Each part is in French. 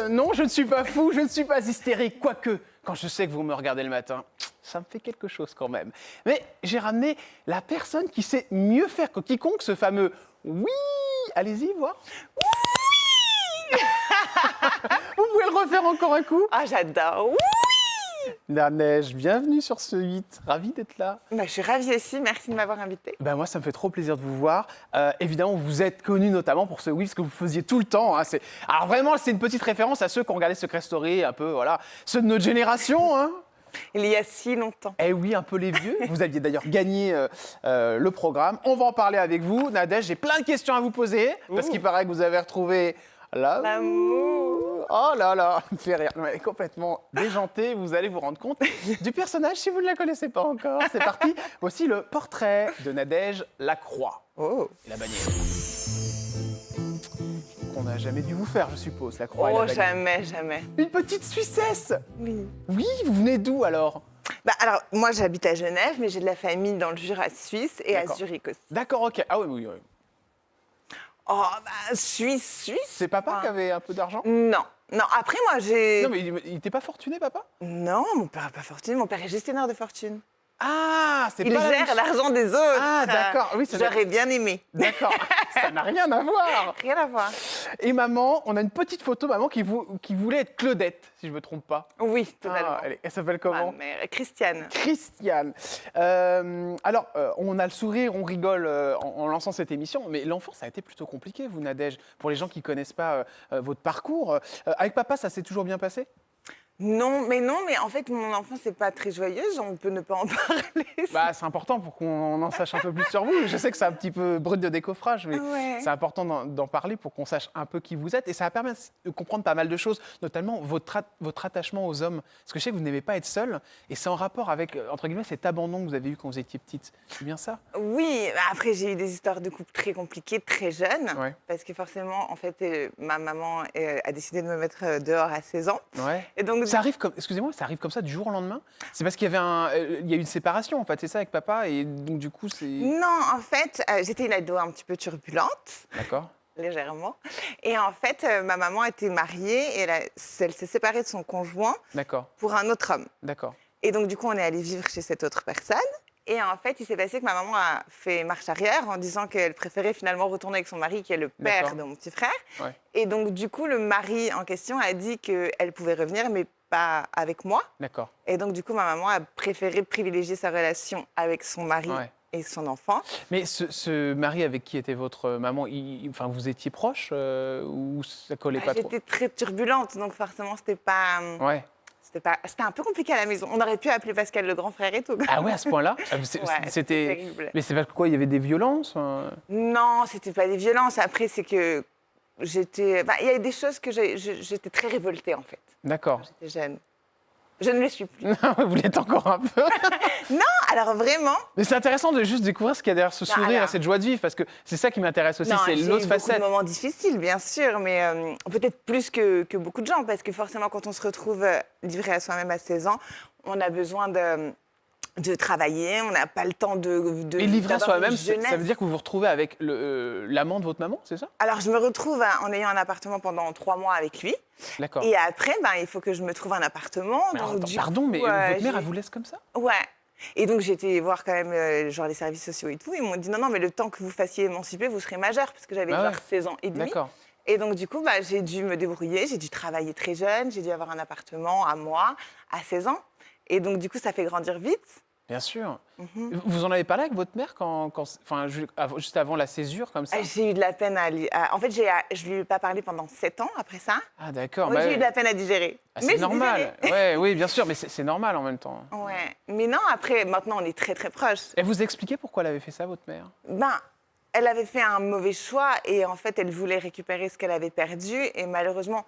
Non, je ne suis pas fou, je ne suis pas hystérique, quoique, quand je sais que vous me regardez le matin, ça me fait quelque chose quand même. Mais j'ai ramené la personne qui sait mieux faire que quiconque ce fameux oui. Allez-y, voir. Vous pouvez le refaire encore un coup. Ah, j'adore. Nadège, bienvenue sur ce 8. Ravi d'être là. Bah, je suis ravie aussi, merci de m'avoir invitée. Ben moi, ça me fait trop plaisir de vous voir. Évidemment, vous êtes connu notamment pour ce oui, ce que vous faisiez tout le temps. Hein. Alors vraiment, c'est une petite référence à ceux qui ont regardé Secret Story, un peu, voilà, ceux de notre génération. Hein. Il y a si longtemps. Eh oui, un peu les vieux. Vous aviez d'ailleurs gagné le programme. On va en parler avec vous. Nadège, j'ai plein de questions à vous poser, parce qu'il paraît que vous avez retrouvé L'amour. Oh là là, me fait rire. Non, elle est complètement déjantée. Vous allez vous rendre compte du personnage si vous ne la connaissez pas encore. C'est parti. Voici le portrait de Nadège Lacroix. Oh, Et la bannière. Qu'on n'a jamais dû vous faire, je suppose, la croix et la oh bannière. jamais, jamais. Une petite Suissesse. Oui. Oui, vous venez d'où alors? Bah, alors, moi, j'habite à Genève, mais j'ai de la famille dans le Jura suisse et à D'accord. Zurich aussi. D'accord, ok. Ah oui, oui, oui. Oh, bah, Suisse. C'est papa Ah. qui avait un peu d'argent? Non. Non, après, moi, j'ai... Non, mais il n'était pas fortuné, papa? Non, mon père n'a pas fortune. Mon père est gestionnaire de fortune. Ah, c'est Il pas la même gère chose. l'argent des autres. Ah, d'accord. Oui, ça doit- J'aurais bien aimé. D'accord. Ça n'a rien à voir. Rien à voir. Et maman, on a une petite photo, maman, qui voulait être Claudette, si je ne me trompe pas. Oui, totalement. Ah, elle s'appelle comment? Ma mère, Christiane. Christiane. Alors, on a le sourire, on rigole en lançant cette émission, mais l'enfance, ça a été plutôt compliqué, vous, Nadège. Pour les gens qui ne connaissent pas votre parcours, avec papa, ça s'est toujours bien passé? Non, mais en fait, mon enfance n'est pas très joyeuse. On peut ne pas en parler. Bah, c'est important pour qu'on en sache un peu plus sur vous. Je sais que c'est un petit peu brut de décoffrage, mais Ouais. c'est important d'en parler pour qu'on sache un peu qui vous êtes. Et ça va permettre de comprendre pas mal de choses, notamment votre attachement aux hommes. Parce que je sais que vous n'aimez pas être seul, et c'est en rapport avec, entre guillemets, cet abandon que vous avez eu quand vous étiez petite. C'est bien ça? Oui, après, j'ai eu des histoires de couple très compliquées, très jeunes. Ouais. Parce que forcément, en fait, ma maman a décidé de me mettre dehors à 16 ans. Ouais. Et donc, Ça arrive comme, excusez-moi, ça arrive comme ça du jour au lendemain? C'est parce qu'il y avait il y a eu une séparation, en fait, c'est ça, avec papa, et donc du coup, c'est... non, en fait, j'étais une ado un petit peu turbulente. D'accord. Légèrement. Et en fait, ma maman était mariée et elle s'est séparée de son conjoint D'accord. pour un autre homme. D'accord. Et donc, du coup, on est allé vivre chez cette autre personne. Et en fait, il s'est passé que ma maman a fait marche arrière en disant qu'elle préférait finalement retourner avec son mari, qui est le père D'accord. de mon petit frère. Ouais. Et donc, du coup, le mari en question a dit qu'elle pouvait revenir, mais pas avec moi. D'accord. Et donc, du coup, ma maman a préféré privilégier sa relation avec son mari Ouais. et son enfant. Mais ce mari avec qui était votre maman, enfin, vous étiez proche ou ça collait pas trop? J'étais très turbulente, donc forcément, c'était Ouais. c'était un peu compliqué à la maison. On aurait pu appeler Pascal le grand frère et tout. Ah ouais, à ce point-là? Ouais, c'était terrible. Mais c'est parce que quoi, il y avait des violences? Non, c'était pas des violences. Après, c'est que j'étais... il y a des choses que j'étais très révoltée, en fait. D'accord. J'étais jeune. Je ne le suis plus. Vous l'êtes encore un peu. Non, alors vraiment... Mais c'est intéressant de juste découvrir ce qu'il y a derrière ce sourire, alors- cette joie de vivre, parce que c'est ça qui m'intéresse aussi, Non, c'est j'ai l'autre eu beaucoup facette. de moments difficiles, bien sûr, mais peut-être plus que beaucoup de gens, parce que forcément, quand on se retrouve livré à soi-même à 16 ans, on a besoin de travailler, on n'a pas le temps de Et livré à d'avoir une soi-même, ça jeunesse. veut dire que vous vous retrouvez avec l'amant de votre maman, c'est ça? Alors, je me retrouve en ayant un appartement pendant 3 mois avec lui. D'accord. Et après, il faut que je me trouve un appartement. Mais alors, Donc, attends, du pardon, coup, mais votre mère, j'ai- elle vous laisse comme ça? Ouais. Et donc, j'ai été voir quand même genre les services sociaux et tout. Ils m'ont dit non, mais le temps que vous fassiez émanciper, vous serez majeur, parce que j'avais Ah genre ouais. 16 ans et demi. D'accord. Et donc, du coup, j'ai dû me débrouiller. J'ai dû travailler très jeune. J'ai dû avoir un appartement à moi, à 16 ans. Et donc, du coup, ça fait grandir vite. Bien sûr. Mhm. Vous en avez parlé avec votre mère juste avant la césure, comme ça? J'ai eu de la peine en fait, je lui ai pas parlé pendant 7 ans après ça. Ah, d'accord. Oui, bah, j'ai eu de la peine à digérer. ah, Mais c'est j'ai normal. Ouais, oui, bien sûr, mais c'est normal en même temps. digéré. Ouais. Mais non, après, maintenant, on est très, très proches. Elle vous expliquait pourquoi elle avait fait ça, votre mère? Elle avait fait un mauvais choix et en fait, elle voulait récupérer ce qu'elle avait perdu. Et malheureusement,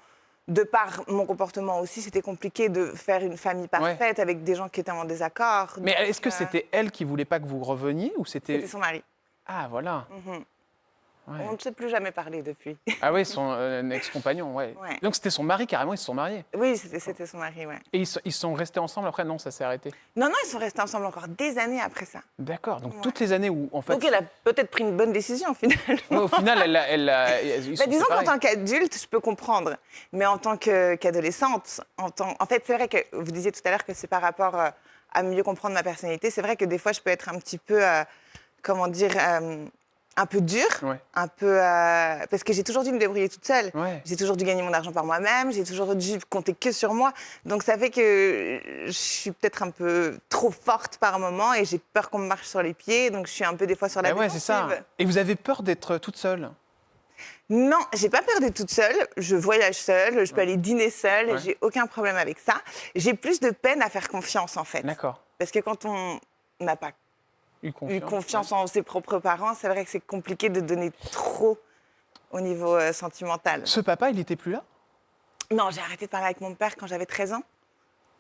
de par mon comportement aussi, c'était compliqué de faire une famille parfaite avec des gens qui étaient en désaccord. Mais Donc, est-ce que c'était elle qui voulait pas que vous reveniez ou c'était... C'était son mari. Ah, voilà. Mhm. Ouais. On ne s'est plus jamais parlé depuis. Ah oui, son ex-compagnon, ouais. Ouais. Donc c'était son mari carrément, ils se sont mariés. Oui, c'était son mari, ouais. Et ils sont restés ensemble après? Non, ça s'est arrêté. Non, non, ils sont restés ensemble encore des années après ça. D'accord, donc Ouais. toutes les années où en fait... Donc elle a peut-être pris une bonne décision finalement. Ouais, au final, ils sont Disons qu'en séparés. tant qu'adulte, je peux comprendre. Mais en tant qu'adolescente, en fait, c'est vrai que vous disiez tout à l'heure que c'est par rapport à mieux comprendre ma personnalité. C'est vrai que des fois, je peux être un petit peu, comment dire, un peu dure, Ouais. un peu, parce que j'ai toujours dû me débrouiller toute seule. Ouais. J'ai toujours dû gagner mon argent par moi-même. J'ai toujours dû compter que sur moi. Donc ça fait que je suis peut-être un peu trop forte par moment et j'ai peur qu'on me marche sur les pieds. Donc je suis un peu des fois sur la Ouais, c'est ça. défensive. Et vous avez peur d'être toute seule? Non, j'ai pas peur d'être toute seule. Je voyage seule, je peux aller dîner seule, Ouais. j'ai aucun problème avec ça. J'ai plus de peine à faire confiance en fait. D'accord. Parce que quand on n'a pas eu confiance en ses propres parents, c'est vrai que c'est compliqué de donner trop au niveau sentimental. Ce papa, il était plus là? Non, j'ai arrêté de parler avec mon père quand j'avais 13 ans.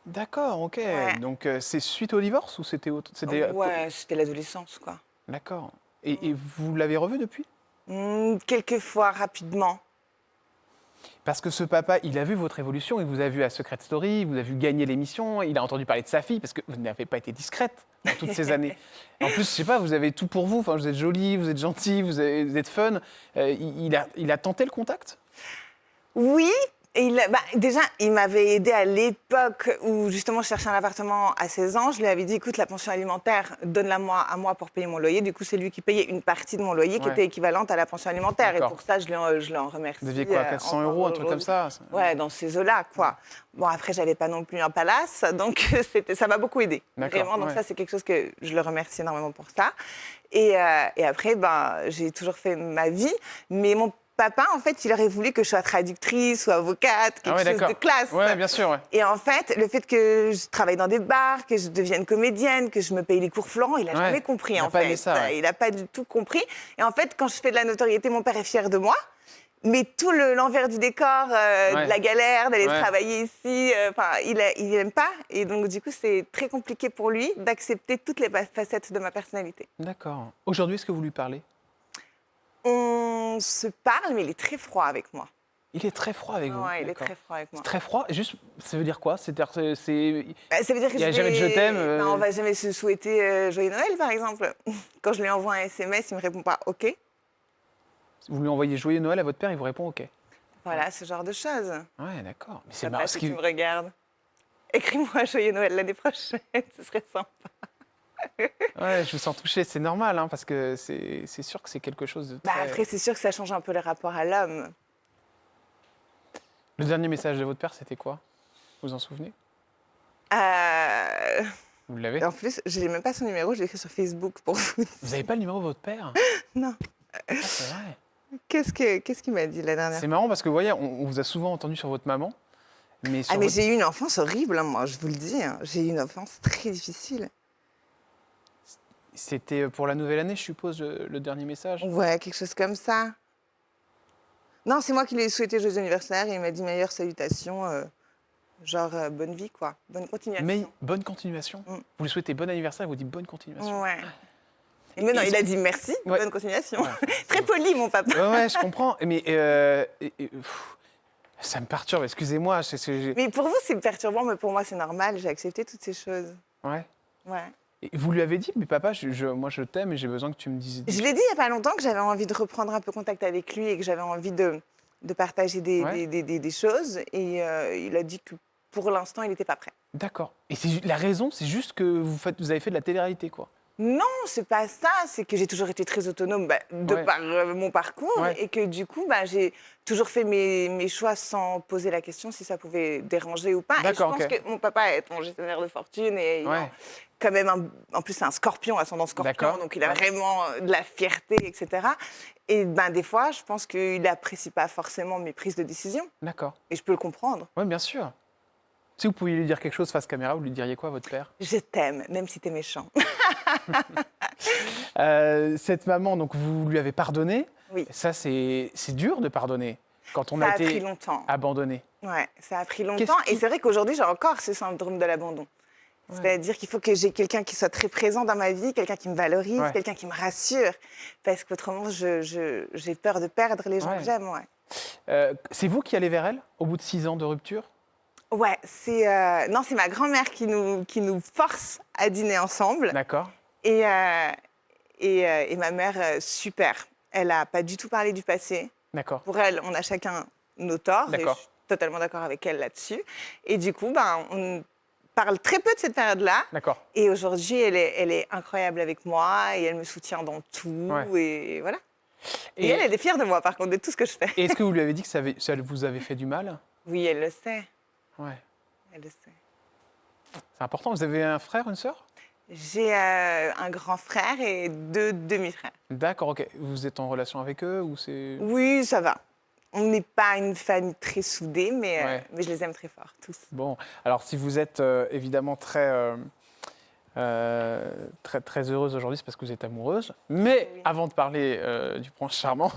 D'accord, ok. Ouais. Donc c'est suite au divorce ou c'était autre? Ouais, c'était l'adolescence quoi. D'accord. Et vous l'avez revu depuis? Quelques fois rapidement. Parce que ce papa, il a vu votre évolution, il vous a vu à Secret Story, il vous a vu gagner l'émission, il a entendu parler de sa fille, parce que vous n'avez pas été discrète dans toutes ces années. En plus, je sais pas, vous avez tout pour vous, enfin, vous êtes jolie, vous êtes gentille, vous êtes fun. Il a tenté le contact? Oui, et déjà, il m'avait aidé à l'époque où justement je cherchais un appartement à 16 ans. Je lui avais dit, écoute, la pension alimentaire, donne-la moi à moi pour payer mon loyer. Du coup, c'est lui qui payait une partie de mon loyer qui Ouais. était équivalente à la pension alimentaire. Et D'accord. pour ça, je l'en remercie. Vous aviez quoi, 400 euros, un truc comme ça? Ouais, dans ces eaux-là, quoi. Bon, après, j'avais pas non plus un palace, donc ça m'a beaucoup aidé. D'accord, Vraiment, donc ouais. ça, c'est quelque chose que je le remercie énormément pour ça. Et après, j'ai toujours fait ma vie, mais mon papa, en fait, il aurait voulu que je sois traductrice ou avocate, quelque chose de classe. Ouais, bien sûr, ouais. Et en fait, le fait que je travaille dans des bars, que je devienne comédienne, que je me paye les cours Florent, il n'a Ouais, jamais compris, il a en pas fait. aimé ça, ouais. Il n'a pas du tout compris. Et en fait, quand je fais de la notoriété, mon père est fier de moi. Mais tout l'envers du décor, Ouais. de la galère, d'aller Ouais. travailler ici, il n'aime pas. Et donc, du coup, c'est très compliqué pour lui d'accepter toutes les facettes de ma personnalité. D'accord. Aujourd'hui, est-ce que vous lui parlez? On se parle, mais il est très froid avec moi. Il est très froid avec vous. Ouais, il est D'accord. très froid avec moi. C'est très froid. Juste, ça veut dire quoi? C'est Ça veut dire que Il y a jamais de je t'aime, Non, on va jamais se souhaiter Joyeux Noël, par exemple. Quand je lui envoie un SMS, il me répond pas OK. Vous lui envoyez Joyeux Noël à votre père, il vous répond OK. Voilà, ce genre de choses. Ouais, d'accord. Mais c'est Papa, marrant. si tu me regardes, écris-moi Joyeux Noël l'année prochaine, ce serait sympa. Ouais, je vous sens touchée. C'est normal, hein, parce que c'est sûr que c'est quelque chose de très... Après, c'est sûr que ça change un peu le rapport à l'homme. Le dernier message de votre père, c'était quoi? Vous vous en souvenez? Euh, Vous l'avez? En plus, je n'ai même pas son numéro, je l'ai écrit sur Facebook pour vous. Vous n'avez pas le numéro de votre père? Non. Ah, c'est vrai. Qu'est-ce qu'il m'a dit la dernière C'est fois? marrant parce que, vous voyez, on vous a souvent entendu sur votre maman, mais sur Ah, mais votre- j'ai eu une enfance horrible, hein, moi, je vous le dis. Hein. J'ai eu une enfance très difficile. c'était pour la nouvelle année, je suppose, le dernier message. Ouais, quelque chose comme ça. Non, c'est moi qui lui ai souhaité joyeux anniversaire et il m'a dit meilleures salutations, bonne vie, quoi. Bonne continuation. Mais bonne continuation. Mm. Vous lui souhaitez bon anniversaire, il vous dit bonne continuation. Ouais. Mais non, Et il son- a dit merci, Ouais. bonne continuation. Ouais. Très poli, mon papa. Ouais, je comprends. Mais ça me perturbe, excusez-moi. Mais pour vous, c'est perturbant, mais pour moi, c'est normal. J'ai accepté toutes ces choses. Ouais. Ouais. Et vous lui avez dit, mais papa, moi je t'aime et j'ai besoin que tu me dises. Je l'ai dit il n'y a pas longtemps que j'avais envie de reprendre un peu contact avec lui et que j'avais envie de partager Ouais. des choses. Et il a dit que pour l'instant, il n'était pas prêt. D'accord. Et la raison, c'est juste que vous avez fait de la télé-réalité, quoi. Non, c'est pas ça. C'est que j'ai toujours été très autonome de Ouais. par mon parcours Ouais. et que du coup, j'ai toujours fait mes choix sans poser la question si ça pouvait déranger ou pas. Et je D'accord, pense ok. que mon papa est un gestionnaire de fortune et il Ouais. a quand même en plus c'est un scorpion, ascendant scorpion, D'accord. donc il a Ouais. vraiment de la fierté, etc. Et des fois, je pense qu'il n'apprécie pas forcément mes prises de décision D'accord. et je peux le comprendre. Oui, bien sûr. Si vous pouviez lui dire quelque chose face caméra, vous lui diriez quoi à votre père? Je t'aime, même si t'es méchant. Cette maman, donc vous lui avez pardonné. Oui. Ça, c'est dur de pardonner quand on Ça a a pris été longtemps. abandonné. Ouais, ça a pris Qu'est-ce longtemps. qui- Et c'est vrai qu'aujourd'hui, j'ai encore ce syndrome de l'abandon. C'est-à-dire qu'il faut que j'ai quelqu'un qui soit très présent dans ma vie, quelqu'un qui me valorise, quelqu'un qui me rassure. Parce qu'autrement, j'ai peur de perdre les gens que j'aime. C'est vous qui allez vers elle au bout de 6 ans de rupture? Ouais, c'est ma grand-mère qui nous force à dîner ensemble. D'accord. Et ma mère, super. Elle n'a pas du tout parlé du passé. D'accord. Pour elle, on a chacun nos torts. Et je suis totalement d'accord avec elle là-dessus. Et du coup, on parle très peu de cette période-là. D'accord. Et aujourd'hui, elle est incroyable avec moi et elle me soutient dans tout. Et voilà. Et elle est fière de moi, par contre, de tout ce que je fais. Et est-ce que vous lui avez dit que ça vous avait fait du mal? Oui, elle le sait. Ouais. Elle le sait. C'est important. Vous avez un frère, une sœur? J'ai un grand frère et 2 demi-frères. D'accord, ok. Vous êtes en relation avec eux ou c'est... Oui, ça va. On n'est pas une famille très soudée, mais je les aime très fort, tous. Bon, alors si vous êtes évidemment très heureuse aujourd'hui, c'est parce que vous êtes amoureuse. Mais avant de parler du prince charmant,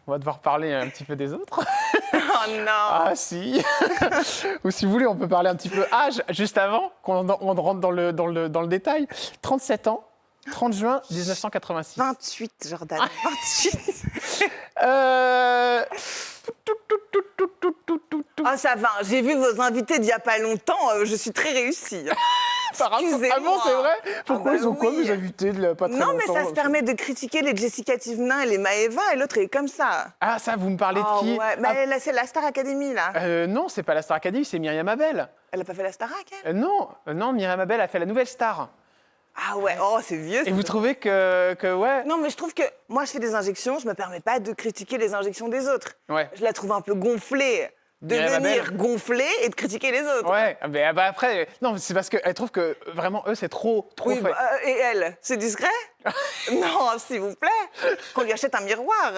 on va devoir parler un petit peu des autres. Oh non! Ah si. Ou si vous voulez, on peut parler un petit peu âge, juste avant qu'on rentre dans le détail. 37 ans, 30 juin 1986. 28, Jordan, 28. Ah, ça va, j'ai vu vos invités d'il n'y a pas longtemps, je suis très réussie. Excusez-moi. Ah bon, c'est vrai? Pourquoi ils ont quoi, mes invités de pas très longtemps? Non, mais ça se permet de critiquer les Jessica Thivenin et les Maëva, et l'autre est comme ça. Ah, ça, vous me parlez de qui? Ouais. Là, c'est la Star Academy, là. Non, c'est pas la Star Academy, c'est Myriam Abel. Elle n'a pas fait la Starac, elle? Non, Myriam Abel a fait la nouvelle star. Ah ouais, oh, c'est vieux. Et vous trouvez que ouais? Non, mais je trouve que moi, je fais des injections, je me permets pas de critiquer les injections des autres. Ouais. Je la trouve un peu gonflée. De venir gonfler et de critiquer les autres. Ouais, mais après, non, c'est parce qu'elle trouve que vraiment, eux, c'est trop oui, fait. Et elle, c'est discret? Non, s'il vous plaît, qu'on lui achète un miroir.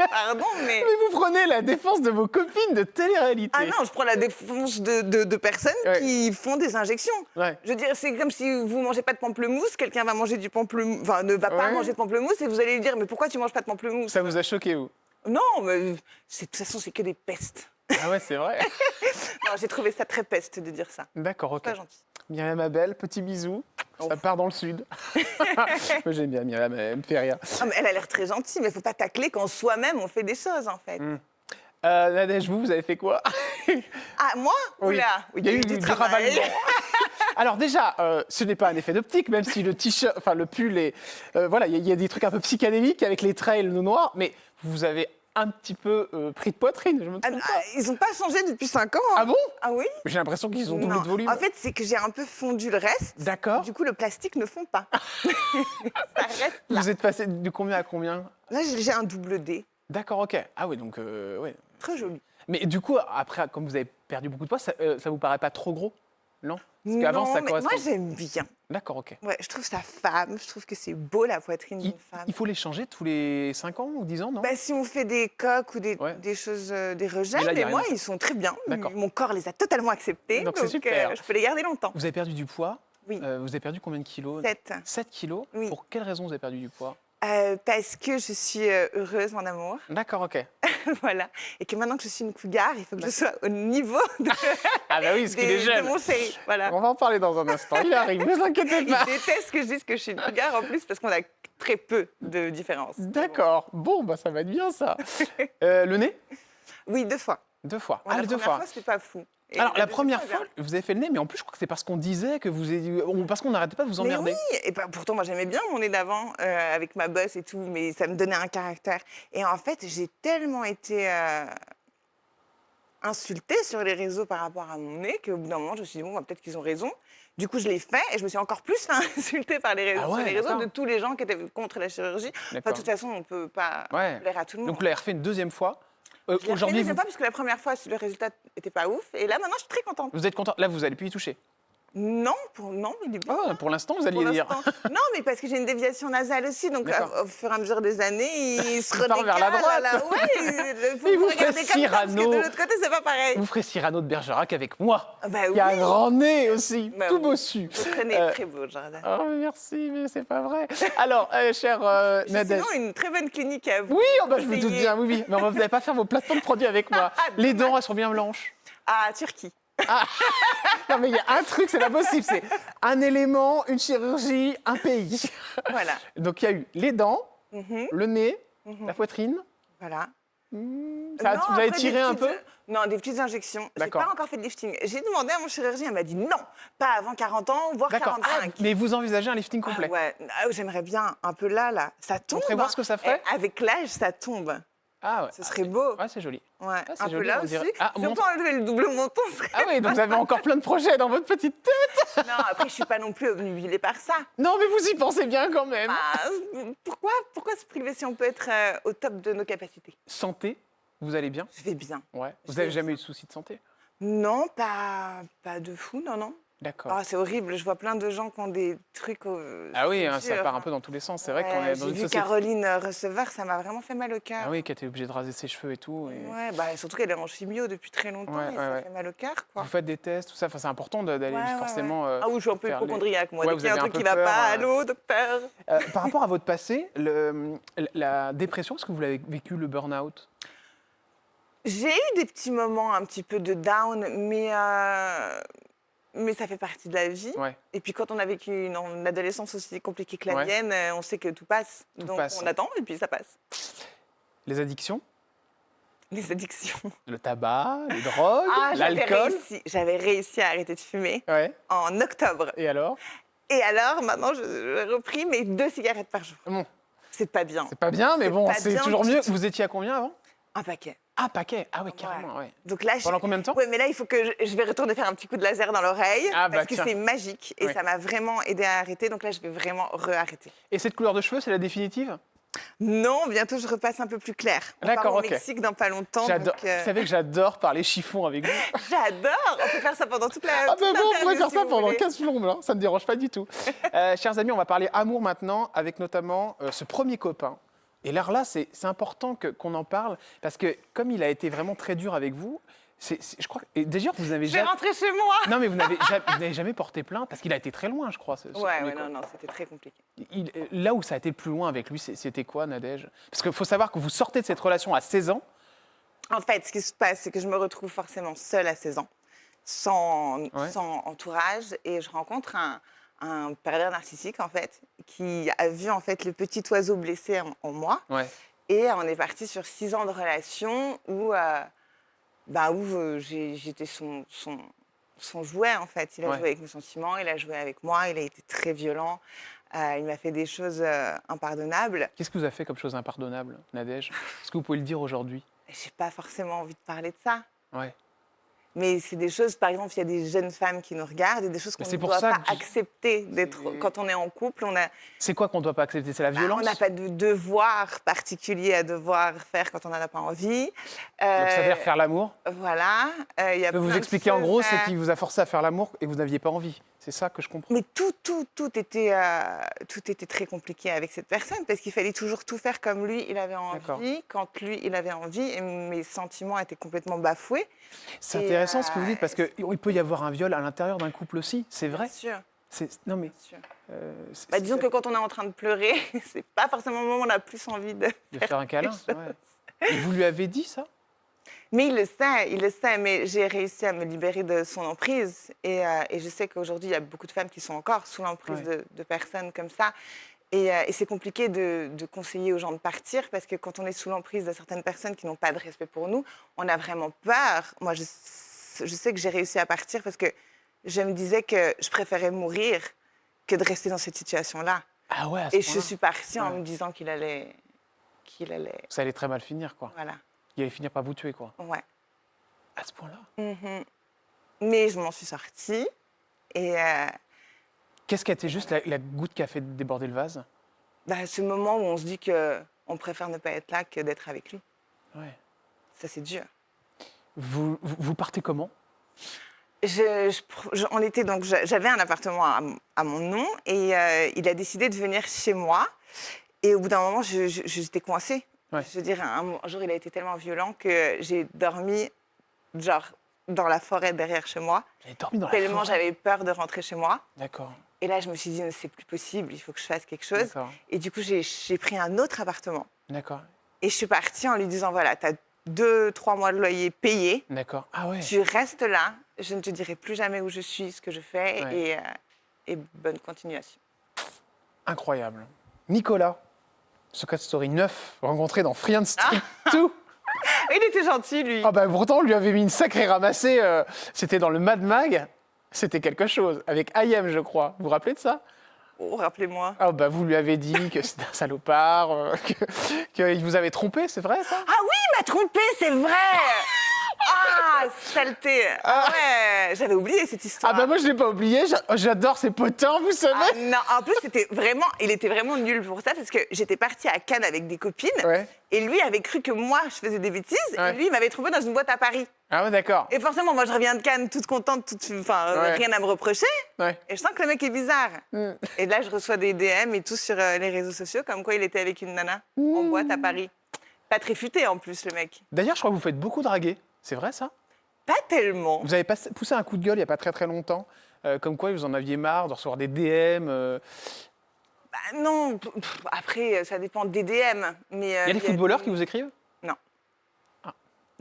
Pardon, mais... Mais vous prenez la défense de vos copines de télé-réalité. Ah non, je prends la défense de personnes qui font des injections. Ouais. Je veux dire, c'est comme si vous mangez pas de pamplemousse, quelqu'un va manger du pamplemousse, enfin, ne va pas manger de pamplemousse et vous allez lui dire, mais pourquoi tu manges pas de pamplemousse? Ça vous a choqué, vous? Non, mais de toute façon, c'est que des pestes. Ah ouais, c'est vrai. Non, j'ai trouvé ça très peste de dire ça. D'accord, ok. Pas gentil. Myriam Abel, petit bisou. Ça part dans le sud. Moi, j'aime bien Myriam, elle me fait rire. Non, mais elle a l'air très gentille, mais il ne faut pas tacler quand soi-même on fait des choses, en fait. Nadège, vous avez fait quoi? Ah, moi? Oui. Oula, il y a eu du travail. Alors déjà, ce n'est pas un effet d'optique, même si le t-shirt, enfin le pull est... voilà, il y a des trucs un peu psychédéliques avec les traits et le noir, mais vous avez un petit peu pris de poitrine, je me trompe pas. Ils n'ont pas changé depuis 5 ans. Hein. Ah bon? Ah oui? J'ai l'impression qu'ils ont doublé de volume. En fait, c'est que j'ai un peu fondu le reste. D'accord. Du coup, le plastique ne fond pas. Ça reste là. Vous êtes passé de combien à combien? Là, j'ai un double D. D'accord, ok. Ah oui, donc... ouais. Très joli. Mais du coup, après, comme vous avez perdu beaucoup de poids, ça vous paraît pas trop gros? Non? Parce qu'avant, ça correspond... moi, j'aime bien. D'accord, ok. Ouais, je trouve ça femme, je trouve que c'est beau la poitrine d'une femme. Il faut les changer tous les 5 ans ou 10 ans, non? Bah, si on fait des coques ou des choses, des rejets, mais moi, ils sont très bien. Mon corps les a totalement acceptés, donc c'est super. Je peux les garder longtemps. Vous avez perdu du poids? Oui. Vous avez perdu combien de kilos? 7. 7 kilos? Oui. Pour quelle raison vous avez perdu du poids? Parce que je suis heureuse en amour. D'accord, ok. Voilà. Et que maintenant que je suis une cougar, il faut que je sois au niveau de, ah bah oui, parce qu'il est jeune. de mon chéri. Voilà. On va en parler dans un instant. Il arrive, ne vous inquiétez pas. Il déteste que je dise que je suis une cougar en plus parce qu'on a très peu de différence. D'accord. Bon, bah ça va être bien ça. Le nez? Oui, 2 fois. 2 fois. Ouais, Ah, la les 2 première fois. fois, c'était pas fou. Et alors, la première deuxième fois, vous avez fait le nez, mais en plus, je crois que c'est parce qu'on disait que parce qu'on n'arrêtait pas de vous emmerder. Mais oui, et pourtant, moi, j'aimais bien mon nez d'avant, avec ma bosse et tout, mais ça me donnait un caractère. Et en fait, j'ai tellement été insultée sur les réseaux par rapport à mon nez qu'au bout d'un moment, je me suis dit, bon, bah, peut-être qu'ils ont raison. Du coup, je l'ai fait et je me suis encore plus fait insulter par les réseaux, sur les réseaux de tous les gens qui étaient contre la chirurgie. Enfin, de toute façon, on ne peut pas plaire à tout le monde. Donc, vous l'avez refait une deuxième fois. Aujourd'hui, pas parce que la première fois, le résultat n'était pas ouf. Et là, maintenant, je suis très contente. Vous êtes contente? Là, vous n'allez plus y toucher? Non, il est bien. Oh, pour l'instant, vous alliez dire. Non, mais parce que j'ai une déviation nasale aussi. Donc, au fur et à mesure des années, il se redécale. vers la droite. Ouais, il faut regarder comme ça, parce que de l'autre côté, c'est pas pareil. Vous ferez Cyrano de Bergerac avec moi. Bah, il y a un grand nez aussi, tout bossu. Votre nez est très beau, Jordan. Oh, merci, mais c'est pas vrai. Alors, chère Nadège. Sinon, une très bonne clinique à vous. Oui, je me doute bien, oui. Mais vous n'allez pas faire vos placements de produits avec moi. Les dents, elles sont bien blanches. Ah, Turquie. Non, mais il y a un truc, c'est pas possible. C'est un élément, une chirurgie, un pays. Voilà. Donc, il y a eu les dents, Mhm, le nez, mhm. la poitrine. Voilà. Ça, Non, vous avez après, tiré un peu? Non, des petites injections. J'ai D'accord. pas encore fait de lifting. J'ai demandé à mon chirurgien, il m'a dit non, pas avant 40 ans, voire D'accord. 45. Mais vous envisagez un lifting Ah complet? ouais, j'aimerais bien un peu là. Ça tombe. On ferait voir ce que ça ferait? Avec l'âge, ça tombe. Ah ouais. Ce serait beau. Ouais, c'est joli. Ouais, c'est un peu joli, là on aussi. dirait. Ah, Si on peut enlever le double menton, ce serait... Ah oui, donc vous avez encore plein de projets dans votre petite tête. Non, après, je suis pas non plus obnubilée par ça. Non, mais vous y pensez bien quand même. Bah, pourquoi se priver si on peut être au top de nos capacités? Santé, vous allez bien? Je vais bien. Ouais. Vous Je n'avez vais jamais bien. eu de soucis de santé? Non, pas de fou, non. D'accord. Ah, c'est horrible, je vois plein de gens qui ont des trucs. Ah oui, c'est hein, ça dur, part un hein. peu dans tous les sens. C'est vrai Ouais, qu'on est dans j'ai une vu société. Caroline Receveur, ça m'a vraiment fait mal au cœur. Ah oui, qui a été obligée de raser ses cheveux et tout. Et... Ouais, bah, surtout qu'elle est en chimio depuis très longtemps Ouais, et ouais, ça ouais. fait mal au cœur, quoi. Vous faites des tests, tout ça. Enfin, c'est important d'aller Ouais, forcément. Ah oui, je suis un peu faire les- hypochondriaque, moi. Ouais, Dès vous qu'il y a un avez un truc peu qui va peur, pas, allô, docteur? Par rapport à votre passé, la dépression, est-ce que vous l'avez vécu, le burn-out? J'ai eu des petits moments un petit peu de down, mais ça fait partie de la vie. Ouais. Et puis quand on a vécu une adolescence aussi compliquée que la Ouais. mienne, on sait que tout passe. Donc passe. on attend et puis ça passe. Les addictions? Les addictions. Le tabac, les drogues, Ah, l'alcool? j'avais réussi à arrêter de fumer Ouais. en octobre. Et alors? Et alors, maintenant, j'ai repris mes 2 cigarettes par jour. Bon, C'est pas bien. c'est pas bien, mais C'est bon, pas c'est bien toujours du mieux. tout. Vous étiez à combien avant? Un paquet. Ah, paquet. Ah oui, carrément, ouais. Donc là, Pendant combien de temps? ouais, mais là, il faut que je vais retourner faire un petit coup de laser dans l'oreille Ah, bah, parce que tiens. c'est magique et Ouais. ça m'a vraiment aidé à arrêter. Donc là, je vais vraiment re-arrêter. Et cette couleur de cheveux, c'est la définitive? Non, bientôt, je repasse un peu plus clair. On part D'accord, au ok. Mexique dans pas longtemps. J'adore. donc, Vous savez que j'adore parler chiffon avec vous. J'adore. On peut faire ça pendant toute la. Ah toute ben bon, on pourrait l'interview, faire si ça vous pendant voulez. 15 plombes, là. Ça ne me dérange pas du tout. Chers amis, on va parler amour maintenant, avec notamment ce premier copain. Et là, c'est important qu'on en parle, parce que comme il a été vraiment très dur avec vous, je crois... Et d'ailleurs, vous n'avez Je vais jamais... rentrer chez moi. Non, mais vous n'avez jamais porté plainte, parce qu'il a été très loin, je crois. Ce Ouais, premier non, c'était très compliqué. Là où ça a été le plus loin avec lui, c'était quoi, Nadège? Parce qu'il faut savoir que vous sortez de cette relation à 16 ans. En fait, ce qui se passe, c'est que je me retrouve forcément seule à 16 ans, sans entourage, et je rencontre un pervers narcissique, en fait, qui a vu, en fait, le petit oiseau blessé en moi. Ouais. Et on est parti sur 6 ans de relation où, j'étais son jouet, en fait. Il a Ouais. joué avec mes sentiments, il a joué avec moi, il a été très violent. Il m'a fait des choses impardonnables. Qu'est-ce que vous a fait comme chose impardonnable, Nadège? Est-ce que vous pouvez le dire aujourd'hui? J'ai pas forcément envie de parler de ça. Ouais. Mais c'est des choses, par exemple, il y a des jeunes femmes qui nous regardent et des choses qu'on c'est ne pour doit ça pas que accepter d'être. C'est- Quand on est en couple, C'est quoi qu'on ne doit pas accepter? C'est la violence? on n'a pas de devoir particulier à devoir faire quand on n'en a pas envie. Donc ça veut dire faire l'amour? Voilà. Il y a Je peux vous plein de expliquer en choses gros, à- c'est qu'il vous a forcé à faire l'amour et vous n'aviez pas envie. C'est ça que je comprends. Mais tout était très compliqué avec cette personne parce qu'il fallait toujours tout faire comme lui, il avait D'accord. envie, quand lui, il avait envie, et mes sentiments étaient complètement bafoués. C'est Et, intéressant ce que vous dites parce qu'il peut y avoir un viol à l'intérieur d'un couple aussi, c'est vrai. Bien sûr, Non mais, bien sûr. c'est- Disons que quand on est en train de pleurer, c'est pas forcément le moment où on a plus envie de de faire un câlin. quelque chose. Ouais. Et vous lui avez dit ça? Mais il le sait, mais j'ai réussi à me libérer de son emprise. Et je sais qu'aujourd'hui, il y a beaucoup de femmes qui sont encore sous l'emprise Ouais. de personnes comme ça. Et c'est compliqué de conseiller aux gens de partir parce que quand on est sous l'emprise de certaines personnes qui n'ont pas de respect pour nous, on a vraiment peur. Moi, je sais que j'ai réussi à partir parce que je me disais que je préférais mourir que de rester dans cette situation-là. Ah ouais, à ce Et je point-là. suis partie en Ouais. me disant qu'il allait... Ça allait très mal finir, quoi. Voilà, Il allait finir par vous tuer, quoi. ouais. À ce point-là. Mhm. Mais je m'en suis sortie. Et Qu'est-ce qui a été juste la goutte qui a fait déborder le vase? ce moment où on se dit qu'on préfère ne pas être là que d'être avec lui. Ouais. Ça, c'est dur. Vous partez comment? On était donc, j'avais un appartement à mon nom et il a décidé de venir chez moi. Et au bout d'un moment, j'étais coincée. Ouais. Je veux dire, un jour, il a été tellement violent que j'ai dormi genre dans la forêt derrière chez moi. Vous avez dormi dans la Tellement forêt? j'avais peur de rentrer chez moi. D'accord. Et là, je me suis dit, c'est plus possible, il faut que je fasse quelque chose. D'accord. Et du coup, j'ai pris un autre appartement. D'accord. Et je suis partie en lui disant, voilà, tu as 2-3 mois de loyer payé. D'accord. Ah ouais. Tu restes là Je ne te dirai plus jamais où je suis, ce que je fais, Ouais. et bonne continuation. Incroyable. Nicolas, Secret Story 9, rencontré dans Free and Street 2. Il était gentil, lui. Ah bah pourtant, on lui avait mis une sacrée ramassée. C'était dans le Mad Mag. C'était quelque chose. Avec IM, je crois. Vous vous rappelez de ça? Oh, rappelez-moi. Ah bah vous lui avez dit que c'était un salopard, qu'il vous avait trompé, c'est vrai ça? Ah oui, il m'a trompé, c'est vrai. Ah, saleté. Ah ouais, j'avais oublié cette histoire. Ah bah moi je l'ai pas oublié, j'adore ces potins, vous savez. Ah non, en plus, il était vraiment nul pour ça parce que j'étais partie à Cannes avec des copines Ouais. et lui avait cru que moi, je faisais des bêtises Ouais. et lui, il m'avait trompé dans une boîte à Paris. Ah ouais, d'accord. Et forcément, moi, je reviens de Cannes toute contente, Ouais. rien à me reprocher. Ouais. Et je sens que le mec est bizarre. Mm. Et là, je reçois des DM et tout sur les réseaux sociaux comme quoi il était avec une nana en boîte à Paris. Pas très futé en plus, le mec. D'ailleurs, je crois que vous faites beaucoup draguer. C'est vrai ça? Pas tellement. Vous avez poussé un coup de gueule il n'y a pas très très longtemps, comme quoi vous en aviez marre de recevoir des DM. Bah, non, après, ça dépend des DM. Mais, Il y a des footballeurs qui vous écrivent? Non.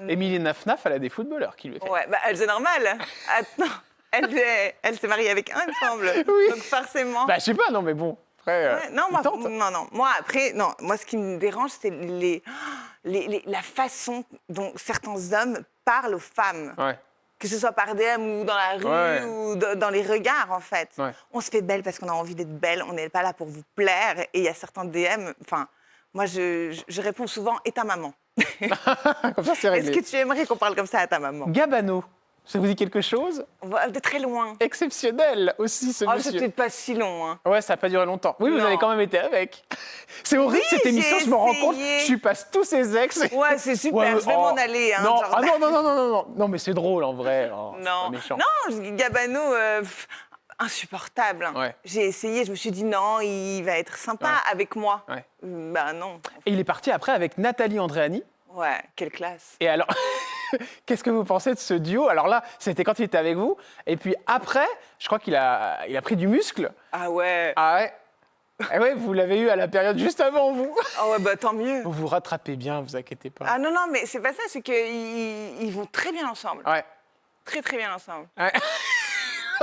Émilie Nafnaf, elle a des footballeurs qui lui écrivent. Ouais, bah, elle, c'est normal. Attends, elle s'est mariée avec un, il me semble. Oui. Donc forcément. Bah je sais pas, non mais bon. Après, Ouais, non, il moi, tente. non. Moi, ce qui me dérange, c'est la façon dont certains hommes parlent aux femmes. Ouais. Que ce soit par DM ou dans la rue Ouais. ou dans les regards, en fait. Ouais. On se fait belle parce qu'on a envie d'être belle. On n'est pas là pour vous plaire. Et il y a certains DM. Enfin, moi, je réponds souvent « Et ta maman Comme ça, c'est ?» Est-ce réglé. que tu aimerais qu'on parle comme ça à ta maman? Gabano, ça vous dit quelque chose? On va de très loin. Exceptionnel aussi, ce Oh, monsieur. c'était pas si long, hein. Ouais, ça n'a pas duré longtemps. Oui, vous Non. avez quand même été avec. C'est horrible cette émission, j'ai je me rends compte. essayé. Je passe tous ses ex. Ouais, c'est super, Ouais, je vais m'en aller. Hein, non, genre- ah non, non, mais c'est drôle en vrai. Oh, c'est pas Non, méchant. non, Gabano, insupportable. Hein. Ouais. J'ai essayé, je me suis dit non, il va être sympa Ouais. avec moi. Ouais. Bah non. Et il est parti après avec Nathalie Andréani. Ouais, quelle classe. Et alors, qu'est-ce que vous pensez de ce duo? Alors là, c'était quand il était avec vous. Et puis après, je crois qu'il a pris du muscle. Ah ouais. Ah ouais. Eh ouais, vous l'avez eu à la période juste avant vous. Ah ouais, bah tant mieux. Vous vous rattrapez bien, vous inquiétez pas. Ah non, non, mais c'est pas ça, c'est qu'ils vont très bien ensemble. Ouais. Très, très bien ensemble. Ouais.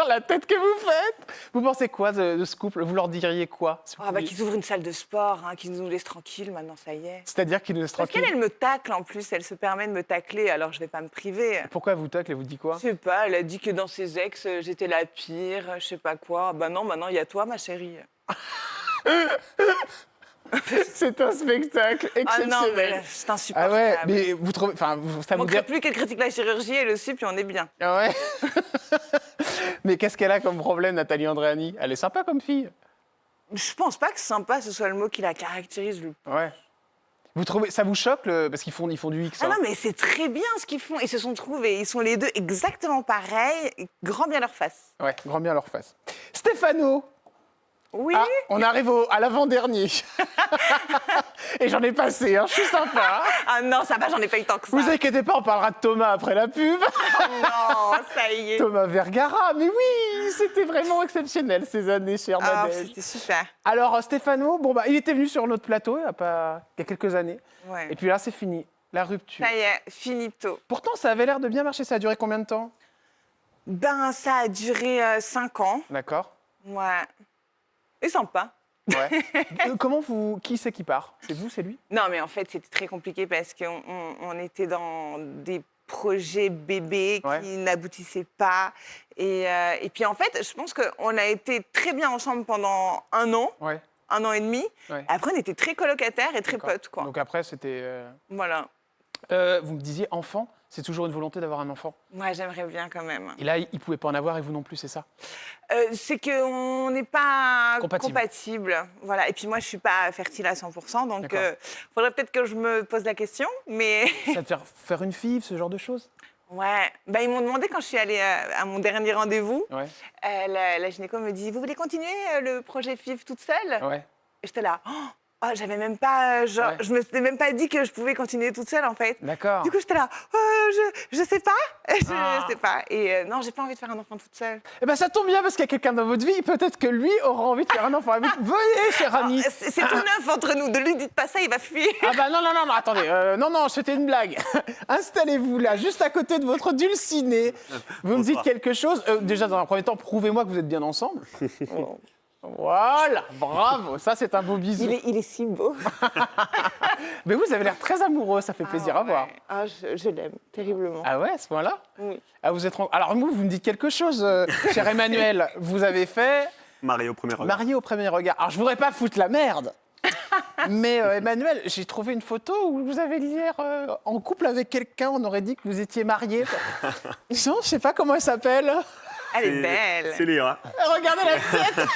La tête que vous faites. Vous pensez quoi de ce couple? Vous leur diriez quoi si vous Ah bah pouviez- qu'ils ouvrent une salle de sport, hein, qu'ils nous laissent tranquilles, maintenant ça y est. C'est-à-dire qu'ils nous laissent Parce tranquilles. qu'elle, elle me tacle en plus, elle se permet de me tacler, alors je vais pas me priver. Pourquoi elle vous tacle? Elle vous dit quoi? Je sais pas, elle a dit que dans ses ex, j'étais la pire, je sais pas quoi. Bah non, maintenant il y a toi, ma chérie. C'est un spectacle Ah exceptionnel. non, mais c'est Ah insupportable. ouais, mais vous trouvez, ça Il vous manquerait plus qu'elle critique la chirurgie, elle aussi, puis on est bien. Ah ouais. Mais qu'est-ce qu'elle a comme problème, Nathalie Andréani? Elle est sympa comme fille. Je pense pas que sympa, ce soit le mot qui la caractérise. Ouais. Vous trouvez, ça vous choque parce qu'ils font du X? Ah hein. non, mais c'est très bien ce qu'ils font. Ils se sont trouvés, ils sont les deux exactement pareils, grand bien leur face. Ouais, grand bien leur face. Stéphano. Oui, Ah, on arrive à l'avant-dernier. Et j'en ai passé, hein, je suis sympa. hein. ah non, ça va, j'en ai pas eu tant que ça. Vous inquiétez pas, on parlera de Thomas après la pub. Non, ça y est. Thomas Vergara, mais oui, c'était vraiment exceptionnel ces années chez Ah, Armadège. c'était super. Alors Stéphano, bon bah il était venu sur notre plateau il y a quelques années. Ouais. Et puis là c'est fini, la rupture. Ça y est, finito. Pourtant ça avait l'air de bien marcher, ça a duré combien de temps? Ben, ça a duré 5 ans. D'accord. Ouais. Et sympa. Ouais. Qui c'est qui part? C'est vous, c'est lui? Non, mais en fait, c'était très compliqué parce qu'on était dans des projets bébés qui Ouais. n'aboutissaient pas. Et puis, en fait, je pense qu'on a été très bien ensemble pendant 1 an, Ouais. 1 an et demi. Ouais. Après, on était très colocataires et très D'accord. potes, quoi. Donc après c'était... Voilà. vous me disiez enfant, c'est toujours une volonté d'avoir un enfant. Moi, j'aimerais bien quand même. Et là il pouvait pas en avoir et vous non plus, c'est ça? C'est qu'on n'est pas Compatible. compatible. Voilà. Et puis, moi, je ne suis pas fertile à 100%. Donc, D'accord. il faudrait peut-être que je me pose la question. Mais... Ça te fait faire une fille, ce genre de choses? Ouais, bah, ils m'ont demandé quand je suis allée à mon dernier rendez-vous, Ouais. la gynéco me dit « Vous voulez continuer le projet FIV toute seule ?» Ouais. Et j'étais là Oh, j'avais même pas, genre, Ouais. je me suis même pas dit que je pouvais continuer toute seule en fait. D'accord. Du coup, j'étais là, je sais pas, Ah. je sais pas. Et non, j'ai pas envie de faire un enfant toute seule. Eh ben ça tombe bien parce qu'il y a quelqu'un dans votre vie, peut-être que lui aura envie de faire un enfant avec vous. Venez, cher ami. C'est tout neuf entre nous. Ne lui dites pas ça, il va fuir. Ah bah non, attendez, non, c'était une blague. Installez-vous là, juste à côté de votre dulciné. Vous me dites quelque chose. Déjà, dans un premier temps, prouvez-moi que vous êtes bien ensemble. Voilà, bravo, ça c'est un beau bisou. Il est si beau. Mais vous avez l'air très amoureux, ça fait plaisir à voir. Ah, je l'aime terriblement. Ah ouais, à ce point-là? Oui. Ah, vous êtes... Alors vous me dites quelque chose, cher Emmanuel. Vous avez fait Marié au premier regard. marié au premier regard. Alors je voudrais pas foutre la merde. Mais Emmanuel, j'ai trouvé une photo où vous avez l'air en couple avec quelqu'un. On aurait dit que vous étiez marié. Non, je sais pas comment elle s'appelle. Elle est belle. C'est Léa. Regardez la tête.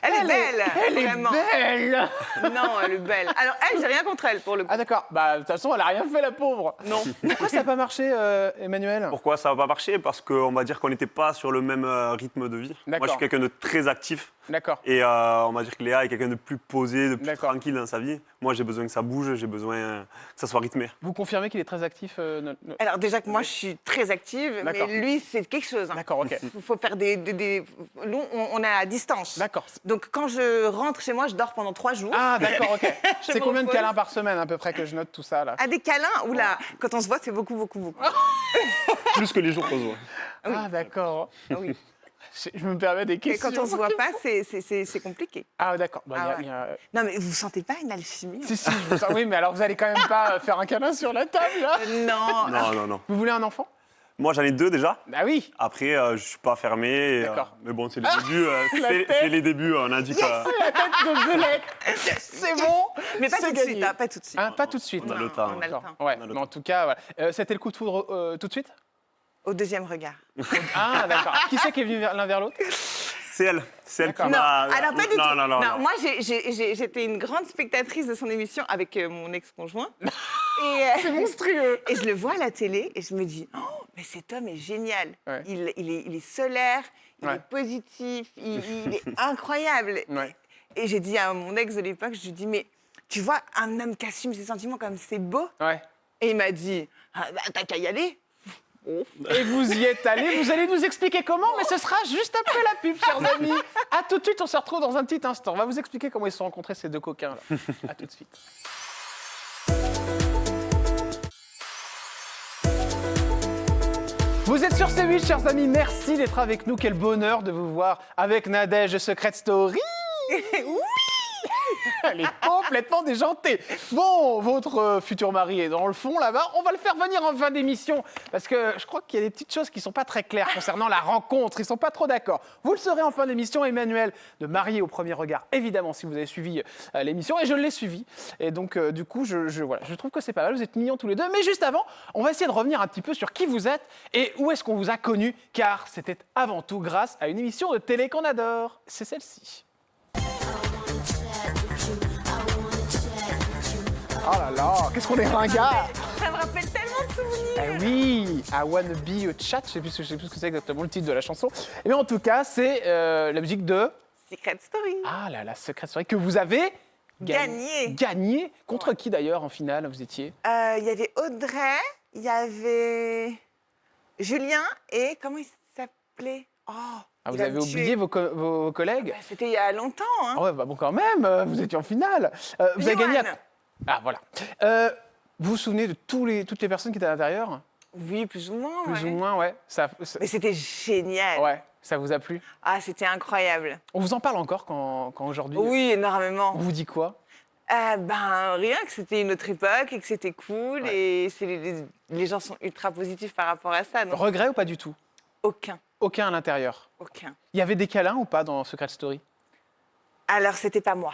Elle est belle. Elle est vraiment. belle. Non, elle est belle. Alors, elle, j'ai rien contre elle pour le coup. Ah d'accord. Bah de toute façon, elle a rien fait la pauvre. Non. Pourquoi ça n'a pas marché, Emmanuel? Pourquoi ça va pas marcher? Parce qu'on va dire qu'on n'était pas sur le même rythme de vie. Moi, D'accord. je suis quelqu'un de très actif. D'accord. Et on va dire que Léa est quelqu'un de plus posé, de plus D'accord. tranquille dans sa vie. Moi, j'ai besoin que ça bouge, j'ai besoin que ça soit rythmé. Vous confirmez qu'il est très actif Alors, déjà que moi, je suis très active, D'accord. mais lui, c'est quelque chose. Hein. D'accord, ok. Il faut faire Nous, on est à distance. D'accord. Donc, quand je rentre chez moi, je dors pendant 3 jours. Ah d'accord, ok. Je C'est me combien de repose. câlins par semaine à peu près que je note tout ça là? À des câlins, oula, quand on se voit, c'est beaucoup, beaucoup, beaucoup. Plus que les jours qu'on se voit. Ah d'accord. Ah oui. Je me permets des Et questions. quand on se voit pas, c'est compliqué. Ah d'accord. Bah, Ah il y a- Non, mais vous sentez pas une alchimie Si, si, je vous sens- oui, mais alors vous allez quand même pas faire un câlin sur la table là? Non. Non. Vous voulez un enfant? Moi, j'en ai 2 déjà. Ah oui. Après, je suis pas fermé. D'accord. Mais bon, c'est les débuts. la tête. C'est les débuts. On a dit que. La tête de Belek. C'est bon. Mais pas c'est tout de gagné. suite, hein, pas tout de suite. Hein, pas tout de suite. On a Non, le temps. on a le D'accord. temps. Ouais, On a le mais en tout cas, voilà. C'était le coup de foudre tout de suite? Au deuxième regard. Ah d'accord. Qui c'est qui est venu l'un vers l'autre? C'est elle. C'est elle qui D'accord. Non, m'a. alors pas du tout. Non. Moi, j'étais une grande spectatrice de son émission avec mon ex-conjoint. C'est monstrueux. Et je le vois à la télé et je me dis, oh, mais cet homme est génial. Ouais. Il est solaire, il Ouais. est positif, il est incroyable. Ouais. Et j'ai dit à mon ex de l'époque, je lui dis, mais tu vois, un homme qui assume ses sentiments comme c'est beau. Ouais. Et il m'a dit, ah, bah, t'as qu'à y aller. Et vous y êtes allés, vous allez nous expliquer comment, mais ce sera juste après la pub, chers amis. A tout de suite, on se retrouve dans un petit instant. On va vous expliquer comment ils se sont rencontrés, ces deux coquins là. A tout de suite. Vous êtes sur C8, chers amis, merci d'être avec nous. Quel bonheur de vous voir avec Nadège de Secret Story. Oui. Elle est complètement déjantée. Bon, votre futur mari est dans le fond là-bas. On va le faire venir en fin d'émission parce que je crois qu'il y a des petites choses qui sont pas très claires concernant la rencontre. Ils sont pas trop d'accord. Vous le saurez en fin d'émission. Emmanuel de Marié au premier regard, évidemment, si vous avez suivi l'émission. Et je l'ai suivi. Et donc, du coup, voilà, je trouve que c'est pas mal. Vous êtes mignons tous les deux. Mais juste avant, on va essayer de revenir un petit peu sur qui vous êtes et où est-ce qu'on vous a connu. Car c'était avant tout grâce à une émission de télé qu'on adore. C'est celle-ci. Oh là là, qu'est-ce qu'on est ringard! Ça me rappelle tellement de souvenirs. Eh oui, I Wanna Be a Chat, je sais plus ce que c'est exactement le titre de la chanson. Et bien en tout cas, c'est la musique de... Secret Story. Ah là là, Secret Story, que vous avez... Gagné. Gagné. Contre qui d'ailleurs en finale, vous étiez? Il y avait Audrey, il y avait Julien et comment il s'appelait? Oh, Ah, vous il va avez me oublié tuer. vos collègues? Bah, c'était il y a longtemps. Hein. Ah ouais, bah bon quand même, vous étiez en finale. Vous avez gagné... Johan. Ah voilà. Vous vous souvenez de toutes les personnes qui étaient à l'intérieur? Oui, plus ou moins. Plus ouais. ou moins, ouais. Mais c'était génial. Ouais, ça vous a plu? Ah, c'était incroyable. On vous en parle encore quand aujourd'hui? Oui, On énormément. vous dit quoi? Ben, rien, que c'était une autre époque et que c'était cool. Ouais. Et les gens sont ultra positifs par rapport à ça. Donc, Regret ou pas du tout? aucun. Aucun à l'intérieur. Aucun. Il y avait des câlins ou pas dans Secret Story? Alors, c'était pas moi.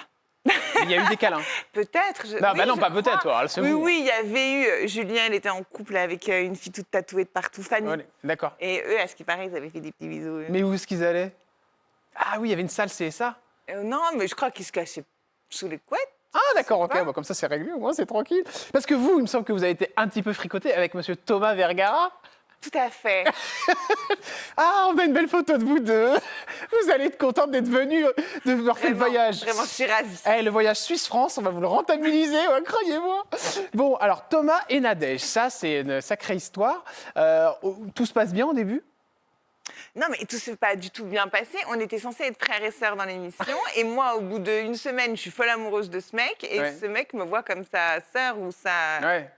Il y a eu des câlins. Peut-être. Non, bah non, je pas crois. peut-être. Alors, c'est Oui, vous. oui, il y avait eu. Julien, il était en couple avec une fille toute tatouée de partout, Fanny. Ouais, d'accord. Et eux, à ce qui paraît, ils avaient fait des petits bisous. Mais où est-ce qu'ils allaient? Ah oui, il y avait une salle CSA. Non, mais je crois qu'ils se cachaient sous les couettes. Ah d'accord, ok, pas. bah, comme ça c'est réglé, au moins c'est tranquille. Parce que vous, il me semble que vous avez été un petit peu fricoté avec monsieur Thomas Vergara. Tout à fait. Ah, on a une belle photo de vous deux. Vous allez être contente d'être venue, de me refaire le voyage. Vraiment, je suis ravie. Eh, le voyage Suisse-France, on va vous le rentabiliser, ouais, croyez-moi. Bon, alors Thomas et Nadège, ça c'est une sacrée histoire. Tout se passe bien au début? Non, mais tout s'est pas du tout bien passé. On était censés être frères et sœurs dans l'émission. Et moi, au bout d'une semaine, je suis folle amoureuse de ce mec. Et Ouais. ce mec me voit comme sa sœur ou sa Ouais.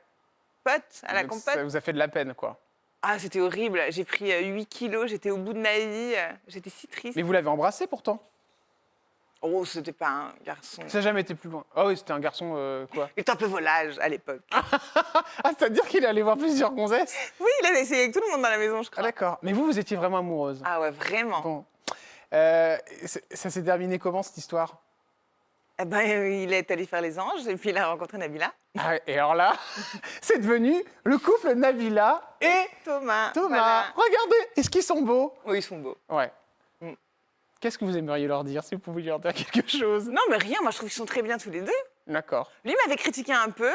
pote à la Donc, compote. ça vous a fait de la peine, quoi. Ah, c'était horrible. J'ai pris 8 kilos. J'étais au bout de ma vie. J'étais si triste. Mais vous l'avez embrassé pourtant? Oh, c'était pas un garçon. Ça n'a jamais été plus loin. Ah oui, c'était un garçon, quoi. Il était un peu volage à l'époque. Ah, c'est-à-dire qu'il est allé voir plusieurs gonzesses? Oui, il a essayé avec tout le monde dans la maison, je Ah crois. d'accord. Mais vous étiez vraiment amoureuse. Ah ouais, vraiment. Bon. Ça s'est terminé comment, cette histoire? Eh ben, il est allé faire les anges et puis il a rencontré Nabila. Ah, et alors là, c'est devenu le couple Nabila et Thomas. Thomas. Voilà. Regardez, est-ce qu'ils sont beaux? Oui, ils sont beaux. Ouais. Mm. Qu'est-ce que vous aimeriez leur dire, si vous pouviez leur dire quelque chose? Non, mais rien. Moi, je trouve qu'ils sont très bien tous les deux. D'accord. Lui m'avait critiqué un peu.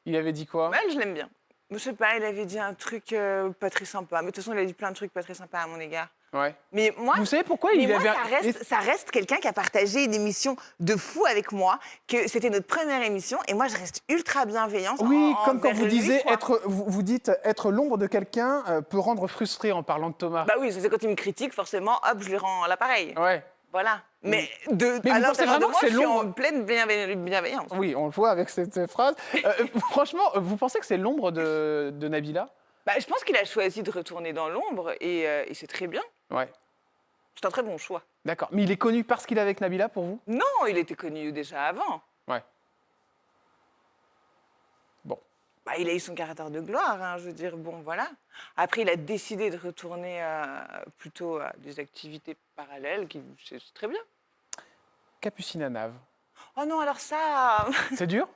Il avait dit quoi? Mais elle, je l'aime bien. Je sais pas, il avait dit un truc pas très sympa. Mais de toute façon, il a dit plein de trucs pas très sympas à mon égard. Ouais. Mais moi, Vous savez pourquoi mais il moi, avait... ça reste quelqu'un qui a partagé une émission de fou avec moi, que c'était notre première émission, et moi, je reste ultra bienveillante. Oui, comme quand vous envers lui, disiez, quoi. vous dites être l'ombre de quelqu'un peut rendre frustré en parlant de Thomas. Bah oui, c'est quand il me critique, forcément, hop, je lui rends l'appareil. Ouais. Voilà. Mais Mais vous à pensez l'intérieur de vraiment moi, que c'est je suis l'ombre en pleine bienveillance. Oui, on le voit avec cette phrase. Franchement, vous pensez que c'est l'ombre de Nabila? Bah, je pense qu'il a choisi de retourner dans l'ombre, et c'est très bien. Ouais. C'est un très bon choix. D'accord. Mais il est connu parce qu'il est avec Nabila pour vous? Non, il était connu déjà avant. Ouais. Bon. Bah, il a eu son caractère de gloire, hein, je veux dire, bon, voilà. Après, il a décidé de retourner plutôt à des activités parallèles, c'est très bien. Capucine à Nave. Oh non, alors ça... C'est dur?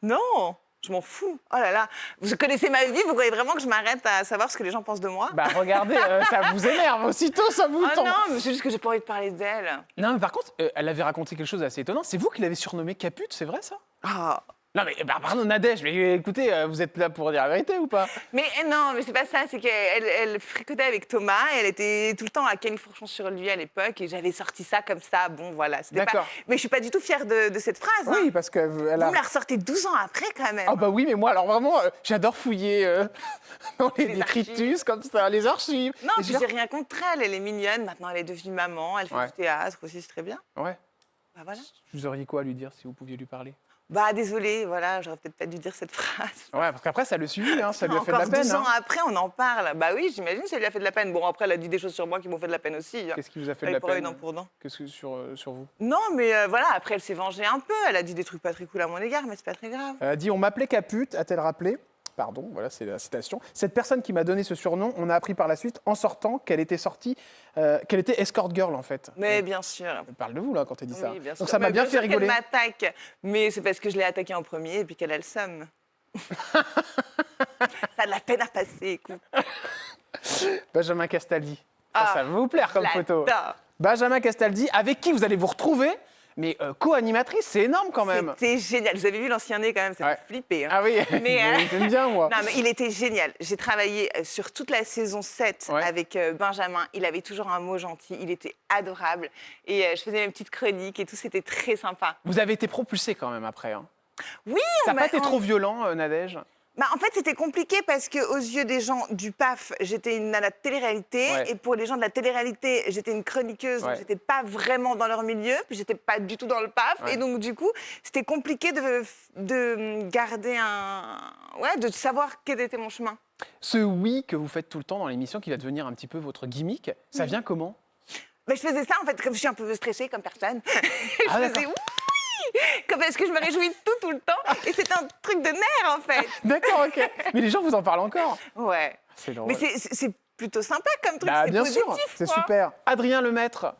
non, je m'en fous. Oh là là, vous connaissez ma vie, vous croyez vraiment que je m'arrête à savoir ce que les gens pensent de moi? Bah regardez, ça vous énerve aussitôt, ça vous Oh tend. non, mais c'est juste que j'ai pas envie de parler d'elle. Non, mais par contre, elle avait raconté quelque chose d'assez étonnant. C'est vous qui l'avez surnommée Capute, c'est vrai ça? Ah. Non mais pardon Nadège, mais écoutez, vous êtes là pour dire la vérité ou pas? Mais non, mais c'est pas ça, c'est qu'elle fréquentait avec Thomas, et elle était tout le temps à califourchon sur lui à l'époque, et j'avais sorti ça comme ça, bon voilà. C'était pas... D'accord. Mais je suis pas du tout fière de cette phrase. Oui, hein. parce que elle Vous a... me la ressortez 12 ans après quand même. Ah bah oui, mais moi alors vraiment, j'adore fouiller dans les Les détritus archives. comme ça, les archives. Non, Et puis j'ai rien contre elle, elle est mignonne, maintenant elle est devenue maman, elle fait Ouais. du théâtre aussi, c'est très bien. Ouais. Bah voilà. Vous auriez quoi à lui dire si vous pouviez lui parler? Bah désolée, voilà, j'aurais peut-être pas dû dire cette phrase. Ouais, parce qu'après ça le suivi, hein, ça lui a fait de la Encore peine. 12 ans hein. après, on en parle. Bah oui, j'imagine ça lui a fait de la peine. Bon, après, elle a dit des choses sur moi qui m'ont fait de la peine aussi. Qu'est-ce qui vous a fait de Œil la pour œil, peine? dent pour dent. Qu'est-ce que sur vous? Non, mais voilà, après, elle s'est vengée un peu. Elle a dit des trucs pas très cool à mon égard, mais c'est pas très grave. Elle a dit on m'appelait Capute, a-t-elle rappelé? Pardon, voilà, c'est la citation. Cette personne qui m'a donné ce surnom, on a appris par la suite, en sortant, qu'elle était escort girl en fait. Mais bien sûr. Elle parle de vous là quand elle dit ça. Oui, bien sûr. Donc ça m'a Mais bien fait sûr rigoler. qu'elle m'attaque, mais c'est parce que je l'ai attaquée en premier et puis qu'elle a le seum. Ça a de la peine à passer, écoute. Benjamin Castaldi. Ah, Ça va vous plaire comme photo. J'adore. Benjamin Castaldi, avec qui vous allez vous retrouver, mais co-animatrice, c'est énorme quand même. C'était génial. Vous avez vu l'ancien nez quand même, ça Ouais. fait flipper. Hein. Ah oui, Mais, j'aime bien moi. Non, mais il était génial. J'ai travaillé sur toute la saison 7 Ouais. avec Benjamin. Il avait toujours un mot gentil. Il était adorable. Et je faisais mes petites chroniques et tout. C'était très sympa. Vous avez été propulsé quand même après. Hein. Oui, Ça n'a pas été on- trop violent, Nadège? Bah, en fait, c'était compliqué parce qu'aux yeux des gens du PAF, j'étais une nana de télé-réalité. Ouais. Et pour les gens de la télé-réalité, j'étais une chroniqueuse. Ouais. Donc, j'étais pas vraiment dans leur milieu. Puis, j'étais pas du tout dans le PAF. Ouais. Et donc, du coup, c'était compliqué de garder un... Ouais, de savoir quel était mon chemin. Ce oui que vous faites tout le temps dans l'émission qui va devenir un petit peu votre gimmick, ça vient comment? Mais je faisais ça, en fait, comme je suis un peu stressée comme personne. je Ah, faisais d'accord. oui, comme parce que je me réjouis de tout le temps. Et c'est un truc de nerf, en fait. D'accord, ok. Mais les gens vous en parlent encore. Ouais. C'est drôle. Mais c'est plutôt sympa comme truc, Bah, c'est bien positif, sûr, c'est quoi. super. Adrien Lemaître,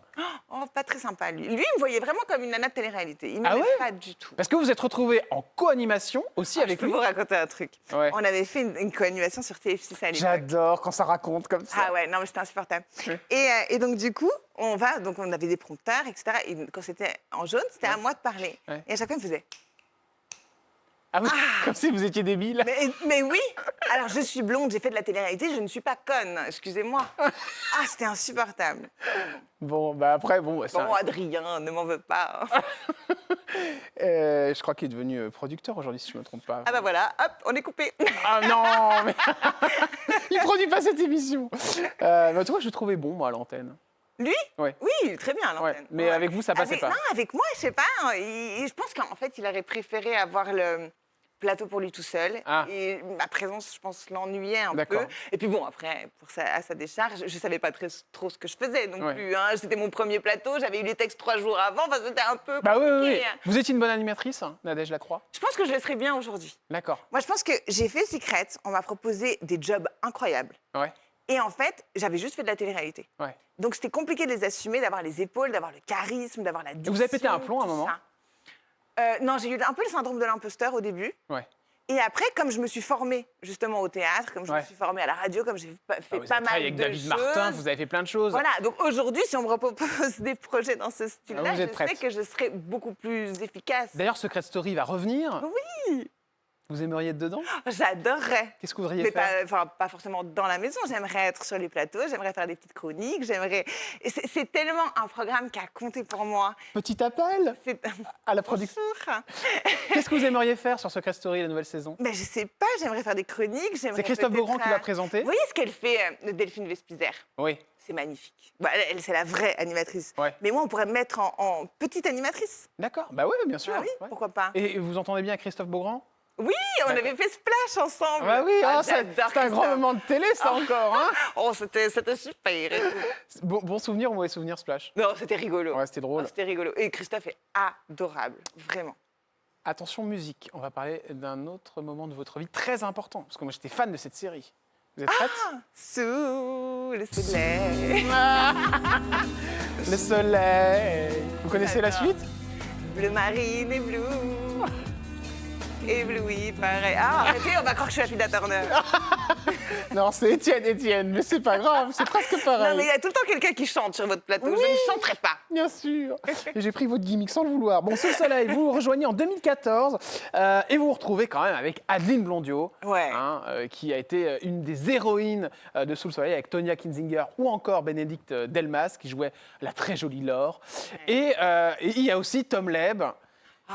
Oh, pas très sympa, lui. Lui, il me voyait vraiment comme une nana de télé-réalité. Il Ah m'aimait ouais pas du tout. parce que vous êtes retrouvé en co-animation aussi Je avec peux lui. vous raconter un truc. Ouais. On avait fait une co-animation sur TF6 à l'époque. J'adore quand ça raconte comme ça. Ah ouais, non, mais c'était insupportable. Ouais. Et donc, du coup, on avait des prompteurs, etc. Et quand c'était en jaune, c'était à moi de parler. Ouais. Et à chaque fois, il me faisait... Ah oui, comme si vous étiez débile. Mais oui. Alors, je suis blonde, j'ai fait de la télé-réalité, je ne suis pas conne. Excusez-moi. Ah, c'était insupportable. Bon, bah après, bon... Bon, Adrien, ne m'en veux pas. je crois qu'il est devenu producteur aujourd'hui, si je ne me trompe pas. Ah bah voilà, hop, on est coupé. Ah non, mais... Il produit pas cette émission. Mais en tout cas, je le trouvais bon, moi, à l'antenne. Lui? Ouais. Oui, très bien à l'antenne. Ouais. Mais avec vous, ça passait pas. Non, avec moi, je sais pas. Je pense qu'en fait, il aurait préféré avoir le plateau pour lui tout seul. Ah. Et ma présence, je pense, l'ennuyait un peu. D'accord. Et puis bon, après, à sa décharge, je savais pas trop ce que je faisais non Ouais. plus. Hein. C'était mon premier plateau, j'avais eu les textes 3 jours avant. Enfin, c'était un peu Bah oui, compliqué. oui, oui. Vous étiez une bonne animatrice, hein, Nadège Lacroix. Je pense que je le serais bien aujourd'hui. D'accord. Moi, je pense que j'ai fait Secret. On m'a proposé des jobs incroyables. Ouais. Et en fait, j'avais juste fait de la télé-réalité. Ouais. Donc, c'était compliqué de les assumer, d'avoir les épaules, d'avoir le charisme, d'avoir la diction. vous avez pété un plomb à un tout moment ça. Non, j'ai eu un peu le syndrome de l'imposteur au début. Ouais. Et après, comme je me suis formée justement au théâtre, comme je me Ouais. suis formée à la radio, comme j'ai fait Vous pas avez mal travaillé avec de David choses. Martin, vous avez fait plein de choses. Voilà, donc aujourd'hui, si on me propose des projets dans ce style-là, Ah, vous je êtes prête. sais que je serai beaucoup plus efficace. D'ailleurs, Secret Story va revenir. Oui, Vous aimeriez être dedans j'adorerais. Qu'est-ce que vous voudriez Mais faire pas forcément dans la maison. J'aimerais être sur les plateaux, j'aimerais faire des petites chroniques, j'aimerais. Et c'est tellement un programme qui a compté pour moi. Petit appel C'est... à la production. Bonjour. Qu'est-ce que vous aimeriez faire sur Secret Story, la nouvelle saison Mais je sais pas, j'aimerais faire des chroniques. C'est Christophe Beaugrand qui va présenter. Vous voyez ce qu'elle fait, Delphine Vespizer? Oui. C'est magnifique. Bah, elle, c'est la vraie animatrice. Ouais. Mais moi, on pourrait me mettre en petite animatrice. D'accord. Bah oui, bien sûr. Ah oui, Ouais. pourquoi pas? Et vous entendez bien Christophe Beaugrand Oui, on D'accord. avait fait Splash ensemble. Bah oui, Ah, c'est j'adore un grand Christophe. moment de télé, ça encore. Hein Oh, c'était super. et tout. bon souvenir ou mauvais souvenir, Splash Non, c'était rigolo. Ouais, c'était drôle. Oh, c'était rigolo. Et Christophe est adorable, vraiment. Attention musique, on va parler d'un autre moment de votre vie très important, parce que moi j'étais fan de cette série. Vous êtes prête Sous le soleil. Le soleil. Vous connaissez la J'adore. suite Bleu marine et bleu. Ébloui, pareil. Ah, arrêtez, on va croire que je suis la fille d'Aturner. Non, c'est Étienne, mais c'est pas grave, c'est presque pareil. Non, mais il y a tout le temps quelqu'un qui chante sur votre plateau. Oui. Je ne chanterai pas. Bien sûr. Et j'ai pris votre gimmick sans le vouloir. Bon, Sous le soleil, vous vous rejoignez en 2014 et vous vous retrouvez quand même avec Adeline Blondiot, Ouais. qui a été une des héroïnes de Sous le soleil avec Tonya Kinzinger ou encore Bénédicte Delmas qui jouait la très jolie Laure. Et il y a aussi Tom Leb.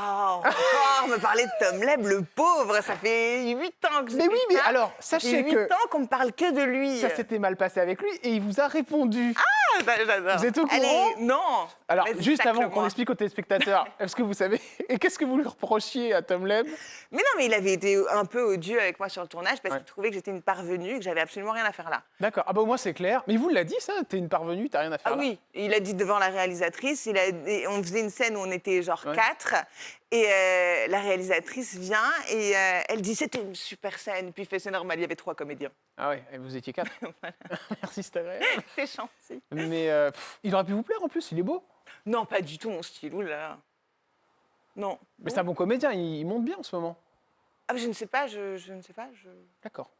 Oh, encore me parler de Tom Leb, le pauvre. Ça fait 8 ans que je Mais fais oui, mais ça. alors, Ça sachez fait 8 que ans qu'on me parle que de lui. ça s'était mal passé avec lui et il vous a répondu. Ah, j'adore. Vous êtes au courant? Allez, non. Alors, Vas-y, juste avant tacle-moi. qu'on explique aux téléspectateurs, est-ce que vous savez, et qu'est-ce que vous lui reprochiez à Tom Leb? Mais non, mais il avait été un peu odieux avec moi sur le tournage parce Ouais. qu'il trouvait que j'étais une parvenue et que j'avais absolument rien à faire là. D'accord, ah bah au moins c'est clair. Mais il vous l'a dit ça, t'es une parvenue, t'as rien à faire Ah là. oui, il a dit devant la réalisatrice, on faisait une scène où on était genre Ouais. 4 et la réalisatrice vient et elle dit c'était une super scène. Puis il fait c'est normal, il y avait 3 comédiens. Ah ouais, et vous étiez 4. Merci, c'est agréable. C'est gentil. Mais il aurait pu vous plaire en plus, il est beau. Non, pas du tout mon style, oulala. Non. Mais c'est un bon comédien, il monte bien en ce moment. Ah, mais je ne sais pas, je ne sais pas. D'accord.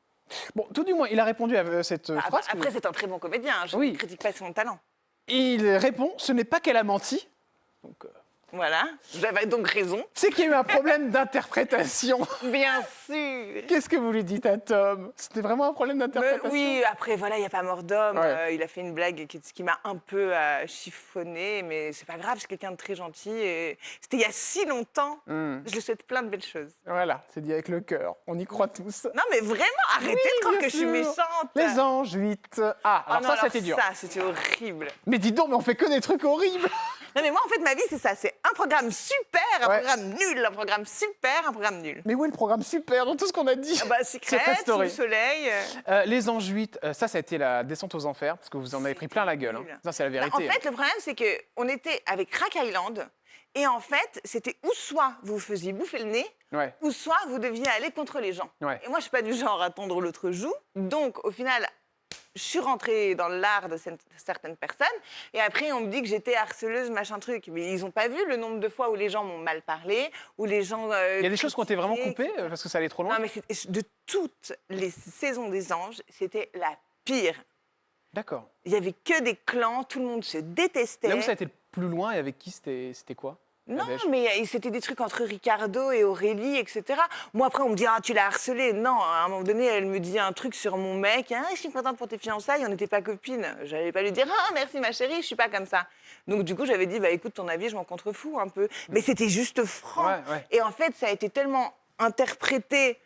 Bon, tout du moins, il a répondu à cette Ah, phrase. après, c'est un très bon comédien, hein, je Oui. ne critique pas son talent. Il répond, ce n'est pas qu'elle a menti. Donc, Voilà, j'avais donc raison. c'est qu'il y a eu un problème d'interprétation. Bien sûr. Qu'est-ce que vous lui dites à Tom? C'était vraiment un problème Mais d'interprétation? oui, après, voilà, il n'y a pas mort d'homme. Ouais. Il a fait une blague qui m'a un peu chiffonnée, mais c'est pas grave, c'est quelqu'un de très gentil. Et c'était il y a si longtemps. Hmm. Je lui souhaite plein de belles choses. Voilà, c'est dit avec le cœur. On y croit tous. Non, mais vraiment, arrêtez de croire bien que je suis sûr. méchante. Les anges 8. Ah, alors non, ça, c'était dur. Ça, c'était horrible. Mais dis donc, mais on fait que des trucs horribles. Non, mais moi, en fait, ma vie, c'est ça. C'est un programme super, un Ouais. programme nul, un programme super, un programme nul. Mais où est le programme super dans tout ce qu'on a dit? Ah bah, Secret, Secret Sous Story. le soleil. Les Anges 8, ça a été la descente aux enfers, parce que vous en avez pris plein la gueule. Hein. nul. Ça, c'est la Bah, vérité. en fait, le problème, c'est qu'on était avec Crack Island. Et en fait, c'était ou soit vous vous faisiez bouffer le nez, Ouais. ou soit vous deviez aller contre les gens. Ouais. Et moi, je suis pas du genre à tendre l'autre joue. Donc, au final, je suis rentrée dans l'art de certaines personnes. Et après, on me dit que j'étais harceleuse, machin truc. Mais ils n'ont pas vu le nombre de fois où les gens m'ont mal parlé, où les gens... Il y a des choses qui ont été vraiment critiquaient, coupées parce que ça allait trop loin. Non, mais de toutes les saisons des Anges, c'était la pire. D'accord. Il y avait que des clans, tout le monde se détestait. Là où ça a été le plus loin et avec qui c'était quoi? Non, Nadège. mais c'était des trucs entre Ricardo et Aurélie, etc. Moi, après, on me dit, ah, tu l'as harcelé. Non, à un moment donné, elle me dit un truc sur mon mec. Ah, je suis contente pour tes fiançailles, on n'était pas copines. J'allais pas lui dire, ah, merci ma chérie, je suis pas comme ça. Donc, du coup, j'avais dit, bah écoute, ton avis, je m'en contrefous un peu. Mais c'était juste franc. Ouais. Et en fait, ça a été tellement interprété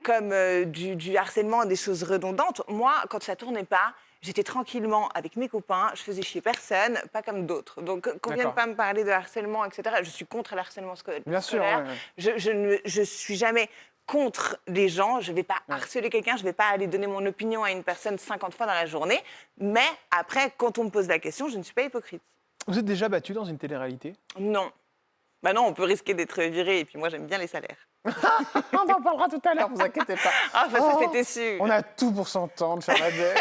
comme du harcèlement, des choses redondantes. Moi, quand ça tournait pas, j'étais tranquillement avec mes copains, je faisais chier personne, pas comme d'autres. Donc, qu'on vienne D'accord. pas me parler de harcèlement, etc. Je suis contre le harcèlement scolaire. Bien sûr, ouais. Je suis jamais contre les gens. Je vais pas harceler quelqu'un, je vais pas aller donner mon opinion à une personne 50 fois dans la journée. Mais après, quand on me pose la question, je ne suis pas hypocrite. Vous êtes déjà battu dans une télé-réalité? Non. Bah non, on peut risquer d'être viré. Et puis moi, j'aime bien les salaires. On en parlera tout à l'heure, vous inquiétez pas. Ah, ça, c'était sûr. On a tout pour s'entendre, chère Nadège.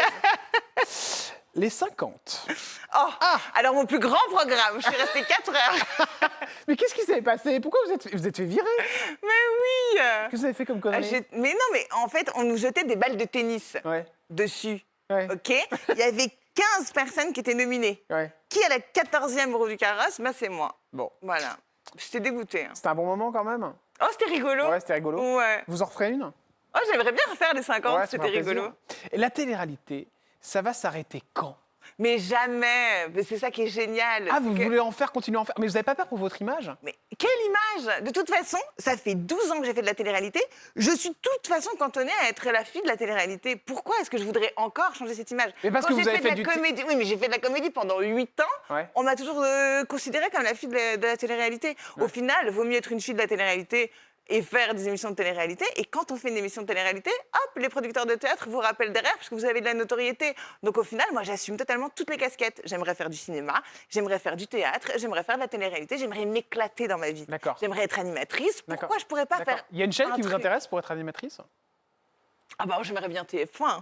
Les 50. Oh, alors mon plus grand programme, je suis restée 4 heures. Mais qu'est-ce qui s'est passé? Pourquoi vous êtes fait virer? Mais oui. Qu'est-ce que vous avez fait comme connerie? Mais non, mais en fait, on nous jetait des balles de tennis Ouais, dessus. ouais, OK? Il y avait 15 personnes qui étaient nominées. ouais. Qui est la 14e roue du carrosse? Bah, c'est moi. Bon, Voilà. J'étais dégoûtée. Hein. c'était un bon moment quand même? Oh, c'était rigolo. Ouais, c'était rigolo. Ouais. Vous en referez une? Oh, j'aimerais bien refaire les 50, Ouais, ça c'était me fera rigolo. plaisir. Et la télé-réalité, ça va s'arrêter quand? Mais jamais. Mais c'est ça qui est génial. Ah, vous Que- voulez en faire, continuer à en faire? Mais vous n'avez pas peur pour votre image? Mais quelle image! De toute façon, ça fait 12 ans que j'ai fait de la télé-réalité. Je suis de toute façon cantonnée à être la fille de la télé-réalité. Pourquoi est-ce que je voudrais encore changer cette image? Mais parce Quand que vous j'ai avez fait fait de du la comédie. Oui, mais j'ai fait de la comédie pendant 8 ans. Ouais. On m'a toujours considérée comme la fille de la télé-réalité. Au final, vaut mieux être une fille de la télé-réalité et faire des émissions de télé-réalité. Et quand on fait une émission de télé-réalité, hop, les producteurs de théâtre vous rappellent derrière parce que vous avez de la notoriété. Donc au final, moi, j'assume totalement toutes les casquettes. J'aimerais faire du cinéma, j'aimerais faire du théâtre, j'aimerais faire de la télé-réalité, j'aimerais m'éclater dans ma vie. D'accord. J'aimerais être animatrice. D'accord. Pourquoi je pourrais pas D'accord. faire Il y a une chaîne un qui vous truc intéresse pour être animatrice? Ah bah j'aimerais bien TF1.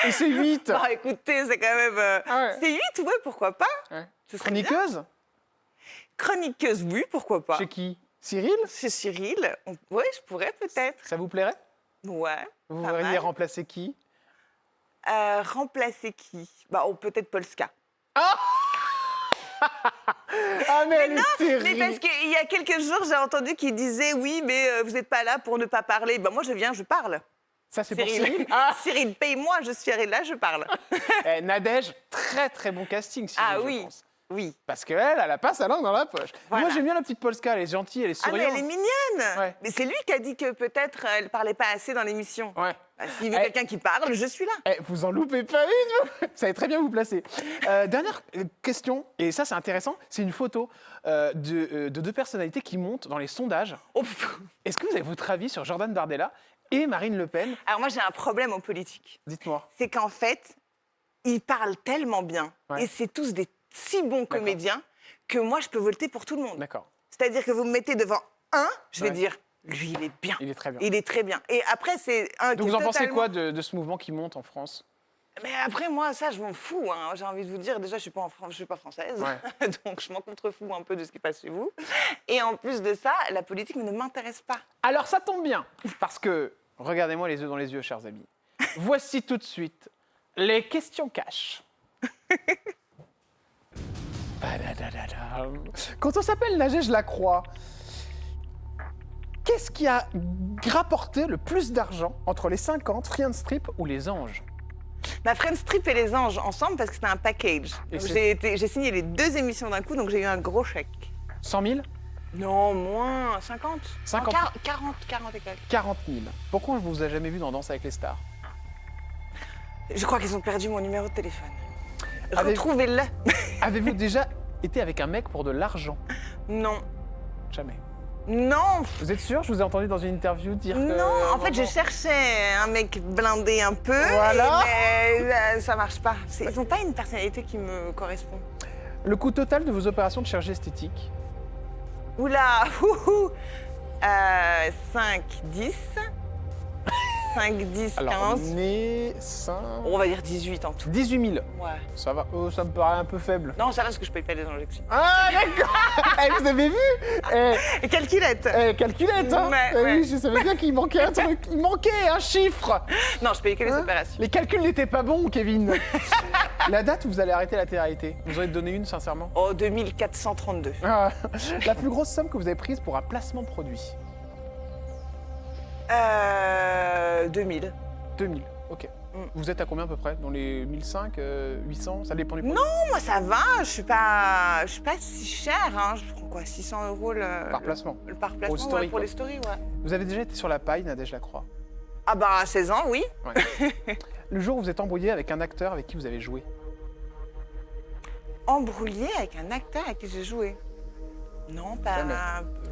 Et c'est 8. Bah écoutez, c'est quand même... Ah ouais. C'est 8, ouais, pourquoi pas? Ouais. Ce serait bien. Chroniqueuse? Chroniqueuse, oui, pourquoi pas? Chez qui? Cyril? Chez Cyril, ouais, je pourrais peut-être. Ça vous plairait? Ouais. Vous pas voudriez mal. remplacer qui? Remplacer qui? Bah, peut-être Polska. Ah, mais elle est Mais terrible! parce qu'il y a quelques jours, j'ai entendu qu'il disait oui, mais vous n'êtes pas là pour ne pas parler. Bah, moi, je viens, je parle. Ça, c'est pour Cyril, Cyril? Ah. Cyril, paye-moi, je suis là, je parle. Nadège, très très bon casting, Cyril, Ah je oui, pense. oui. Parce qu'elle, elle a pas sa langue dans la poche. Voilà. Moi, j'aime bien la petite Polska, elle est gentille, elle est Ah, mais souriante. elle est mignonne. Ouais. Mais c'est lui qui a dit que peut-être elle parlait pas assez dans l'émission. Ouais. Bah, s'il veut Eh. quelqu'un qui parle, je suis là. Eh, vous en loupez pas une, vous. Ça va très bien vous placer. Dernière question, et ça c'est intéressant, c'est une photo de deux personnalités qui montent dans les sondages. Oh, pff. Est-ce que vous avez votre avis sur Jordan Bardella et Marine Le Pen? Alors moi, j'ai un problème en politique. Dites-moi. C'est qu'en fait, ils parlent tellement bien. Ouais. Et c'est tous des si bons comédiens que moi, je peux voter pour tout le monde. D'accord, C'est-à-dire que vous me mettez devant un, je vais Ouais. dire, lui, il est bien. il est très bien. Il est très bien. Et après, c'est un Donc qui vous en est pensez totalement- quoi de ce mouvement qui monte en France? Mais après, moi, ça, je m'en fous. Hein. J'ai envie de vous dire, déjà, je suis pas française. Ouais. Donc, je m'en contrefous un peu de ce qui passe chez vous. Et en plus de ça, la politique ne m'intéresse pas. Alors ça tombe bien, parce que, regardez-moi les yeux dans les yeux, chers amis. Voici tout de suite les questions cash. Quand on s'appelle Nadège Lacroix, qu'est-ce qui a rapporté le plus d'argent entre les 50, Friends Strip ou les Anges? Ma Friends Strip et les Anges ensemble parce que c'était un package. Et Donc, c'est- j'ai signé les 2 émissions d'un coup, donc j'ai eu un gros chèque. 100 000? Non, moins 50. 50. Non, 40 et quelques. 40 000. Pourquoi on ne vous a jamais vu dans Danse avec les stars? Je crois qu'ils ont perdu mon numéro de téléphone. Avec- Retrouvez-le. Avez-vous déjà été avec un mec pour de l'argent? Non. Jamais. Non. Vous êtes sûr? Je vous ai entendu dans une interview dire que... Non, en fait, je vraiment- cherchais un mec blindé un peu. Voilà. Mais ça marche pas. Ils n'ont pas une personnalité qui me correspond. Le coût total de vos opérations de chirurgie esthétique? Oula, 5, 10. 5, 10, 15. Alors, nez, sein... On va dire 18 en tout. 18 000. Ouais. Ça va, ça me paraît un peu faible. Non, ça va parce que je paye pas les injections. Ah, d'accord. Eh, vous avez vu? Et calculette. Calculette, hein. Ouais, Eh ouais. oui, je savais bien qu'il manquait un truc. Il manquait un chiffre. Non, je paye que les Hein? opérations. Les calculs n'étaient pas bons, Kevin. La date où vous allez arrêter la télé-réalité, vous aurez donné une sincèrement? Oh, 2432. Ah, la plus grosse somme que vous avez prise pour un placement de produit? 2000. 2000, ok. Vous êtes à combien à peu près? Dans les 1500, 800? Ça dépend du produit. Non, moi ça va, je suis pas si chère. Hein. Je prends quoi, 600 € Par placement. par placement story, pour quoi. les stories, ouais. Vous avez déjà été sur la paille, Nadège Lacroix? Ah bah à 16 ans, oui. Ouais. Le jour où vous êtes embrouillé avec un acteur avec qui vous avez joué? Embrouillée avec un acteur avec qui j'ai joué. Non, pas... Jamais.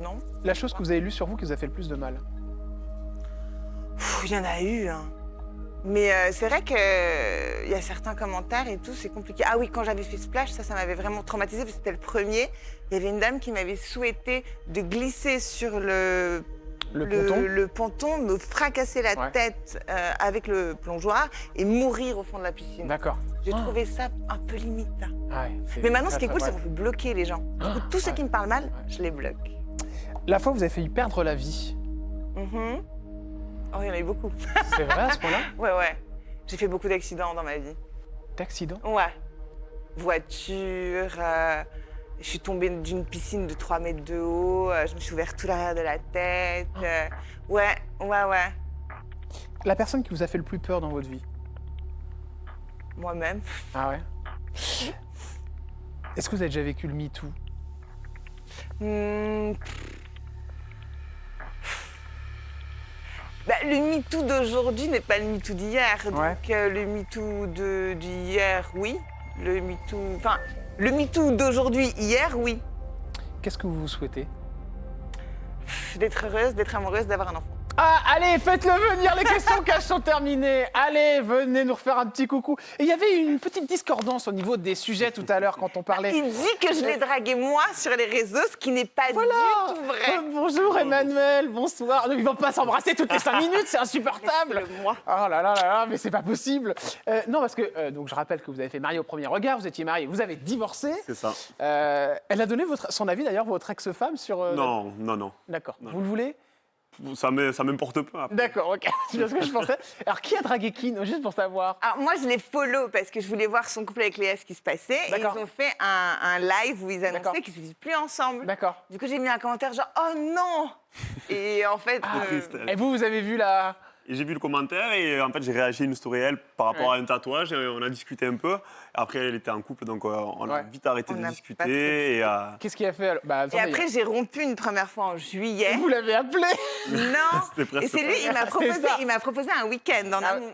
Non. La chose que vous avez lue sur vous qui vous a fait le plus de mal? Il y en a eu, hein. Mais c'est vrai qu'il y a certains commentaires et tout, c'est compliqué. Ah oui, quand j'avais fait Splash, ça m'avait vraiment traumatisée, parce que c'était le premier. Il y avait une dame qui m'avait souhaité de glisser sur le ponton, me fracasser la tête avec le plongeoir et mourir au fond de la piscine. D'accord. J'ai trouvé ça un peu limite. Hein. Ouais, Mais maintenant, ce qui est cool, très c'est qu'on peut bloquer les gens. Du coup, tous ceux qui me parlent mal, je les bloque. La fois où vous avez failli perdre la vie, Mhm. Oh, il y en a eu beaucoup. c'est vrai à ce point-là? Ouais. J'ai fait beaucoup d'accidents dans ma vie. D'accident? Ouais. Voiture, je suis tombée d'une piscine de 3 mètres de haut, je me suis ouvert tout l'arrière de la tête. Ouais. La personne qui vous a fait le plus peur dans votre vie? Moi-même. Ah ouais? Est-ce que vous avez déjà vécu le MeToo? Le MeToo d'aujourd'hui n'est pas le MeToo d'hier. Ouais. Donc le MeToo d'hier, oui. Le MeToo d'aujourd'hui, hier, oui. Qu'est-ce que vous vous souhaitez? D'être heureuse, d'être amoureuse, d'avoir un enfant. Ah, allez, faites-le venir, les questions cash sont terminées. Allez, venez nous refaire un petit coucou. Et il y avait une petite discordance au niveau des sujets tout à l'heure quand on parlait. Il dit que je l'ai dragué moi sur les réseaux, ce qui n'est pas du tout vrai. Bonjour Emmanuel, bonsoir. Ils vont pas s'embrasser toutes les 5 minutes, c'est insupportable. Moi. Oh là là là là, mais c'est pas possible. Non, parce que, donc je rappelle que vous avez fait marié au premier regard, vous étiez marié, vous avez divorcé. C'est ça. Elle a donné son avis d'ailleurs, votre ex-femme sur... Non. D'accord, Non. vous le voulez? Ça m'importe peu. Après. D'accord, ok, c'est bien ce que je pensais. Alors qui a dragué qui, juste pour savoir? Alors moi, je l'ai follow parce que je voulais voir son couple avec Léa, ce qui se passait. Et D'accord. ils ont fait un live où ils D'accord. annonçaient qu'ils ne se disent plus ensemble. D'accord. Du coup, j'ai mis un commentaire genre « Oh non !» Et en fait... triste. Et vous avez vu la... Et j'ai vu le commentaire et en fait j'ai réagi à une story elle par rapport à un tatouage et on a discuté un peu. Après elle était en couple donc on a vite arrêté On de n'a pas discuter. Et, Qu'est-ce qu'il a fait alors? Et après, j'ai rompu une première fois en juillet. Vous l'avez appelé? Non. C'était presque Et c'est lui, il m'a proposé un week-end.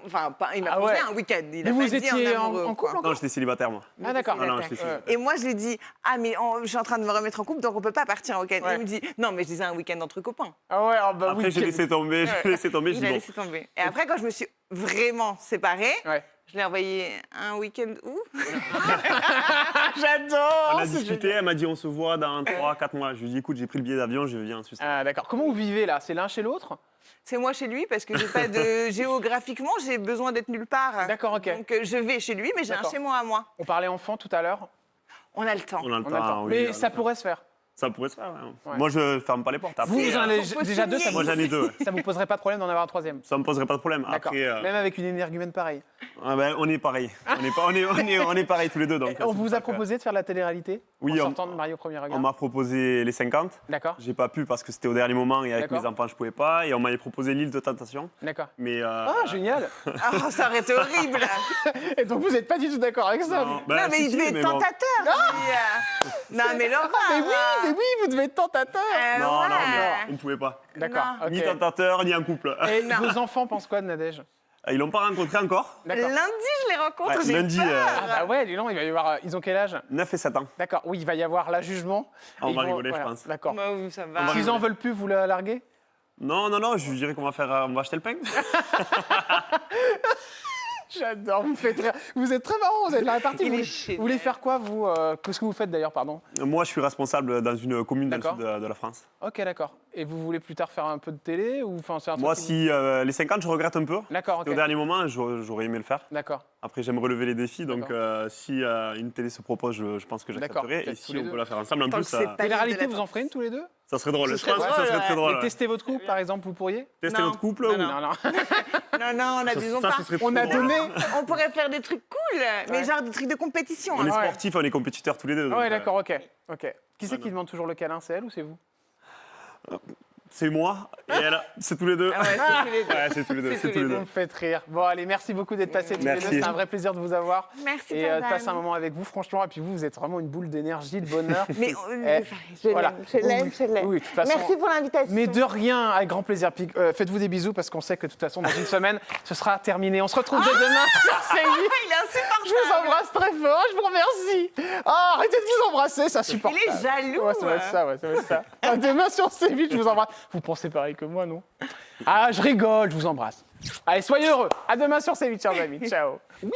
Enfin, il m'a proposé un week-end. Il Mais a vous pas dit étiez en amoureux, couple quoi. encore? Non, j'étais célibataire moi. Ah d'accord. Ah non, je l'ai su. Et moi, je lui ai dit « Ah, mais je suis en train de me remettre en couple, donc on peut pas partir en week-end. Ouais. Il me dit « Non, mais je disais un week-end entre copains. Ah ouais, oh bah Après oui. j'ai laissé tomber, je Il dis a bon. laissé tomber. Et après, quand je me suis vraiment séparée, Ouais. je l'ai envoyé un week-end où J'adore. On a c'est discuté, génial. elle m'a dit on se voit dans 3-4 mois. Je lui ai dit écoute j'ai pris le billet d'avion, je viens en Suisse. Ah d'accord. Comment vous vivez là? C'est l'un chez l'autre? C'est moi chez lui parce que j'ai pas de géographiquement, j'ai besoin d'être nulle part. D'accord, ok. Donc je vais chez lui, mais j'ai un D'accord. chez moi à moi. On parlait enfant tout à l'heure. On a le temps. On a le On a le temps. temps, oui, Mais on a ça le temps. pourrait se faire. Ça pourrait se faire. Ouais. Moi je ferme pas les portes. Après, Vous en avez faut déjà deux, signer. ça moi j'en ai deux. Ouais. ça vous poserait pas de problème d'en avoir un troisième? Ça me poserait pas de problème. D'accord. Après, Même avec une énergumène pareille. on est pareil. On est pareil tous les deux. Donc, On c'est vous pour a ça que- proposé de faire la télé-réalité? Oui, en on- sortant de marié au premier regard? On m'a proposé les 50. D'accord, J'ai pas pu parce que c'était au dernier moment et avec D'accord. mes enfants je pouvais pas. Et on m'avait proposé l'île de tentation. d'accord. Mais Ah, génial. Ah, ça aurait été horrible. Et donc vous n'êtes pas du tout d'accord avec ça? non, non, mais il devait être tentateur. lui. Non, mais Laura. Mais oui, vous devez être tentateur. Non, ouais. on ne pouvait pas. D'accord, Non. ok. Ni tentateur, ni en couple. Et Non. vos enfants pensent quoi de Nadège? Ils l'ont pas rencontré encore. D'accord. Lundi, je les rencontre, Ouais, j'ai lundi, peur. Ah bah ouais, dis donc, il va y avoir... Ils ont quel âge? 9 et 7 ans. D'accord, oui, il va y avoir là jugement. On Et va ils vont- rigoler, je pense. D'accord. Bah oui, ça va. On va S'ils en veulent plus, vous la larguez? Non, je lui dirais qu'on va faire, on va acheter le pain. J'adore, vous me faites rire. Vous êtes très marrant, vous êtes la répartie. Il Vous est voulez, génial. vous voulez faire quoi, vous Qu'est-ce que vous faites d'ailleurs, pardon? Moi, je suis responsable dans une commune dans le D'accord. sud de la France. Ok, d'accord. Et vous voulez plus tard faire un peu de télé ou enfin, c'est un Moi, truc si les 50, je regrette un peu. D'accord, Au ok. dernier moment, j'aurais aimé le faire. D'accord. Après, j'aime relever les défis, donc D'accord. si une télé se propose, je pense que D'accord, j'accepterai. Et peut-être si tous les on deux. peut la faire ensemble, en Tant plus, que c'est pas- Télé-réalité, de la vous en ferez une tous les deux? ça serait drôle. Ce Je serait pense que ça drôle, serait ouais. très drôle. Et ouais. tester votre couple, par exemple, vous pourriez? Tester Non. notre couple Non, ou... non. Non, non. Non, n'abusons Ça, pas. ce serait On a trop drôle. donné. On pourrait faire des trucs cool. cool. Mais genre des trucs de compétition. On est Ouais. sportifs, on est compétiteurs tous les deux. donc, Ouais, d'accord, ok. Qui c'est qui demande toujours le câlin, c'est elle ou c'est vous? C'est moi et elle, c'est tous les deux. Ah ouais, c'est tous les deux. Ouais, c'est tous les deux. C'est C'est tous tous les les deux. Vous me faites rire. Bon, allez, merci beaucoup d'être passés tous les deux. Merci. C'est un vrai plaisir de vous avoir. Merci, Et de Jordan. passer un moment avec vous, franchement. Et puis vous êtes vraiment une boule d'énergie, de bonheur. Mais je voilà. l'aime, je l'aime, je l'aime. Oui, de toute façon. Merci pour l'invitation. Mais de rien, avec grand plaisir. Puis, faites-vous des bisous parce qu'on sait que de toute façon, dans une semaine, ce sera terminé. On se retrouve dès demain sur C8. Il est insupportable. Je vous embrasse très fort, je vous remercie. Ah, arrêtez de vous embrasser, c'est insupportable. Il est jaloux. Ouais, ça va être ça, ouais, ça va être ça. À demain sur C8, je vous embrasse. Vous pensez pareil que moi, non? Ah, je rigole, je vous embrasse. Allez, soyez heureux. À demain sur C8, chers amis. Ciao. Oui.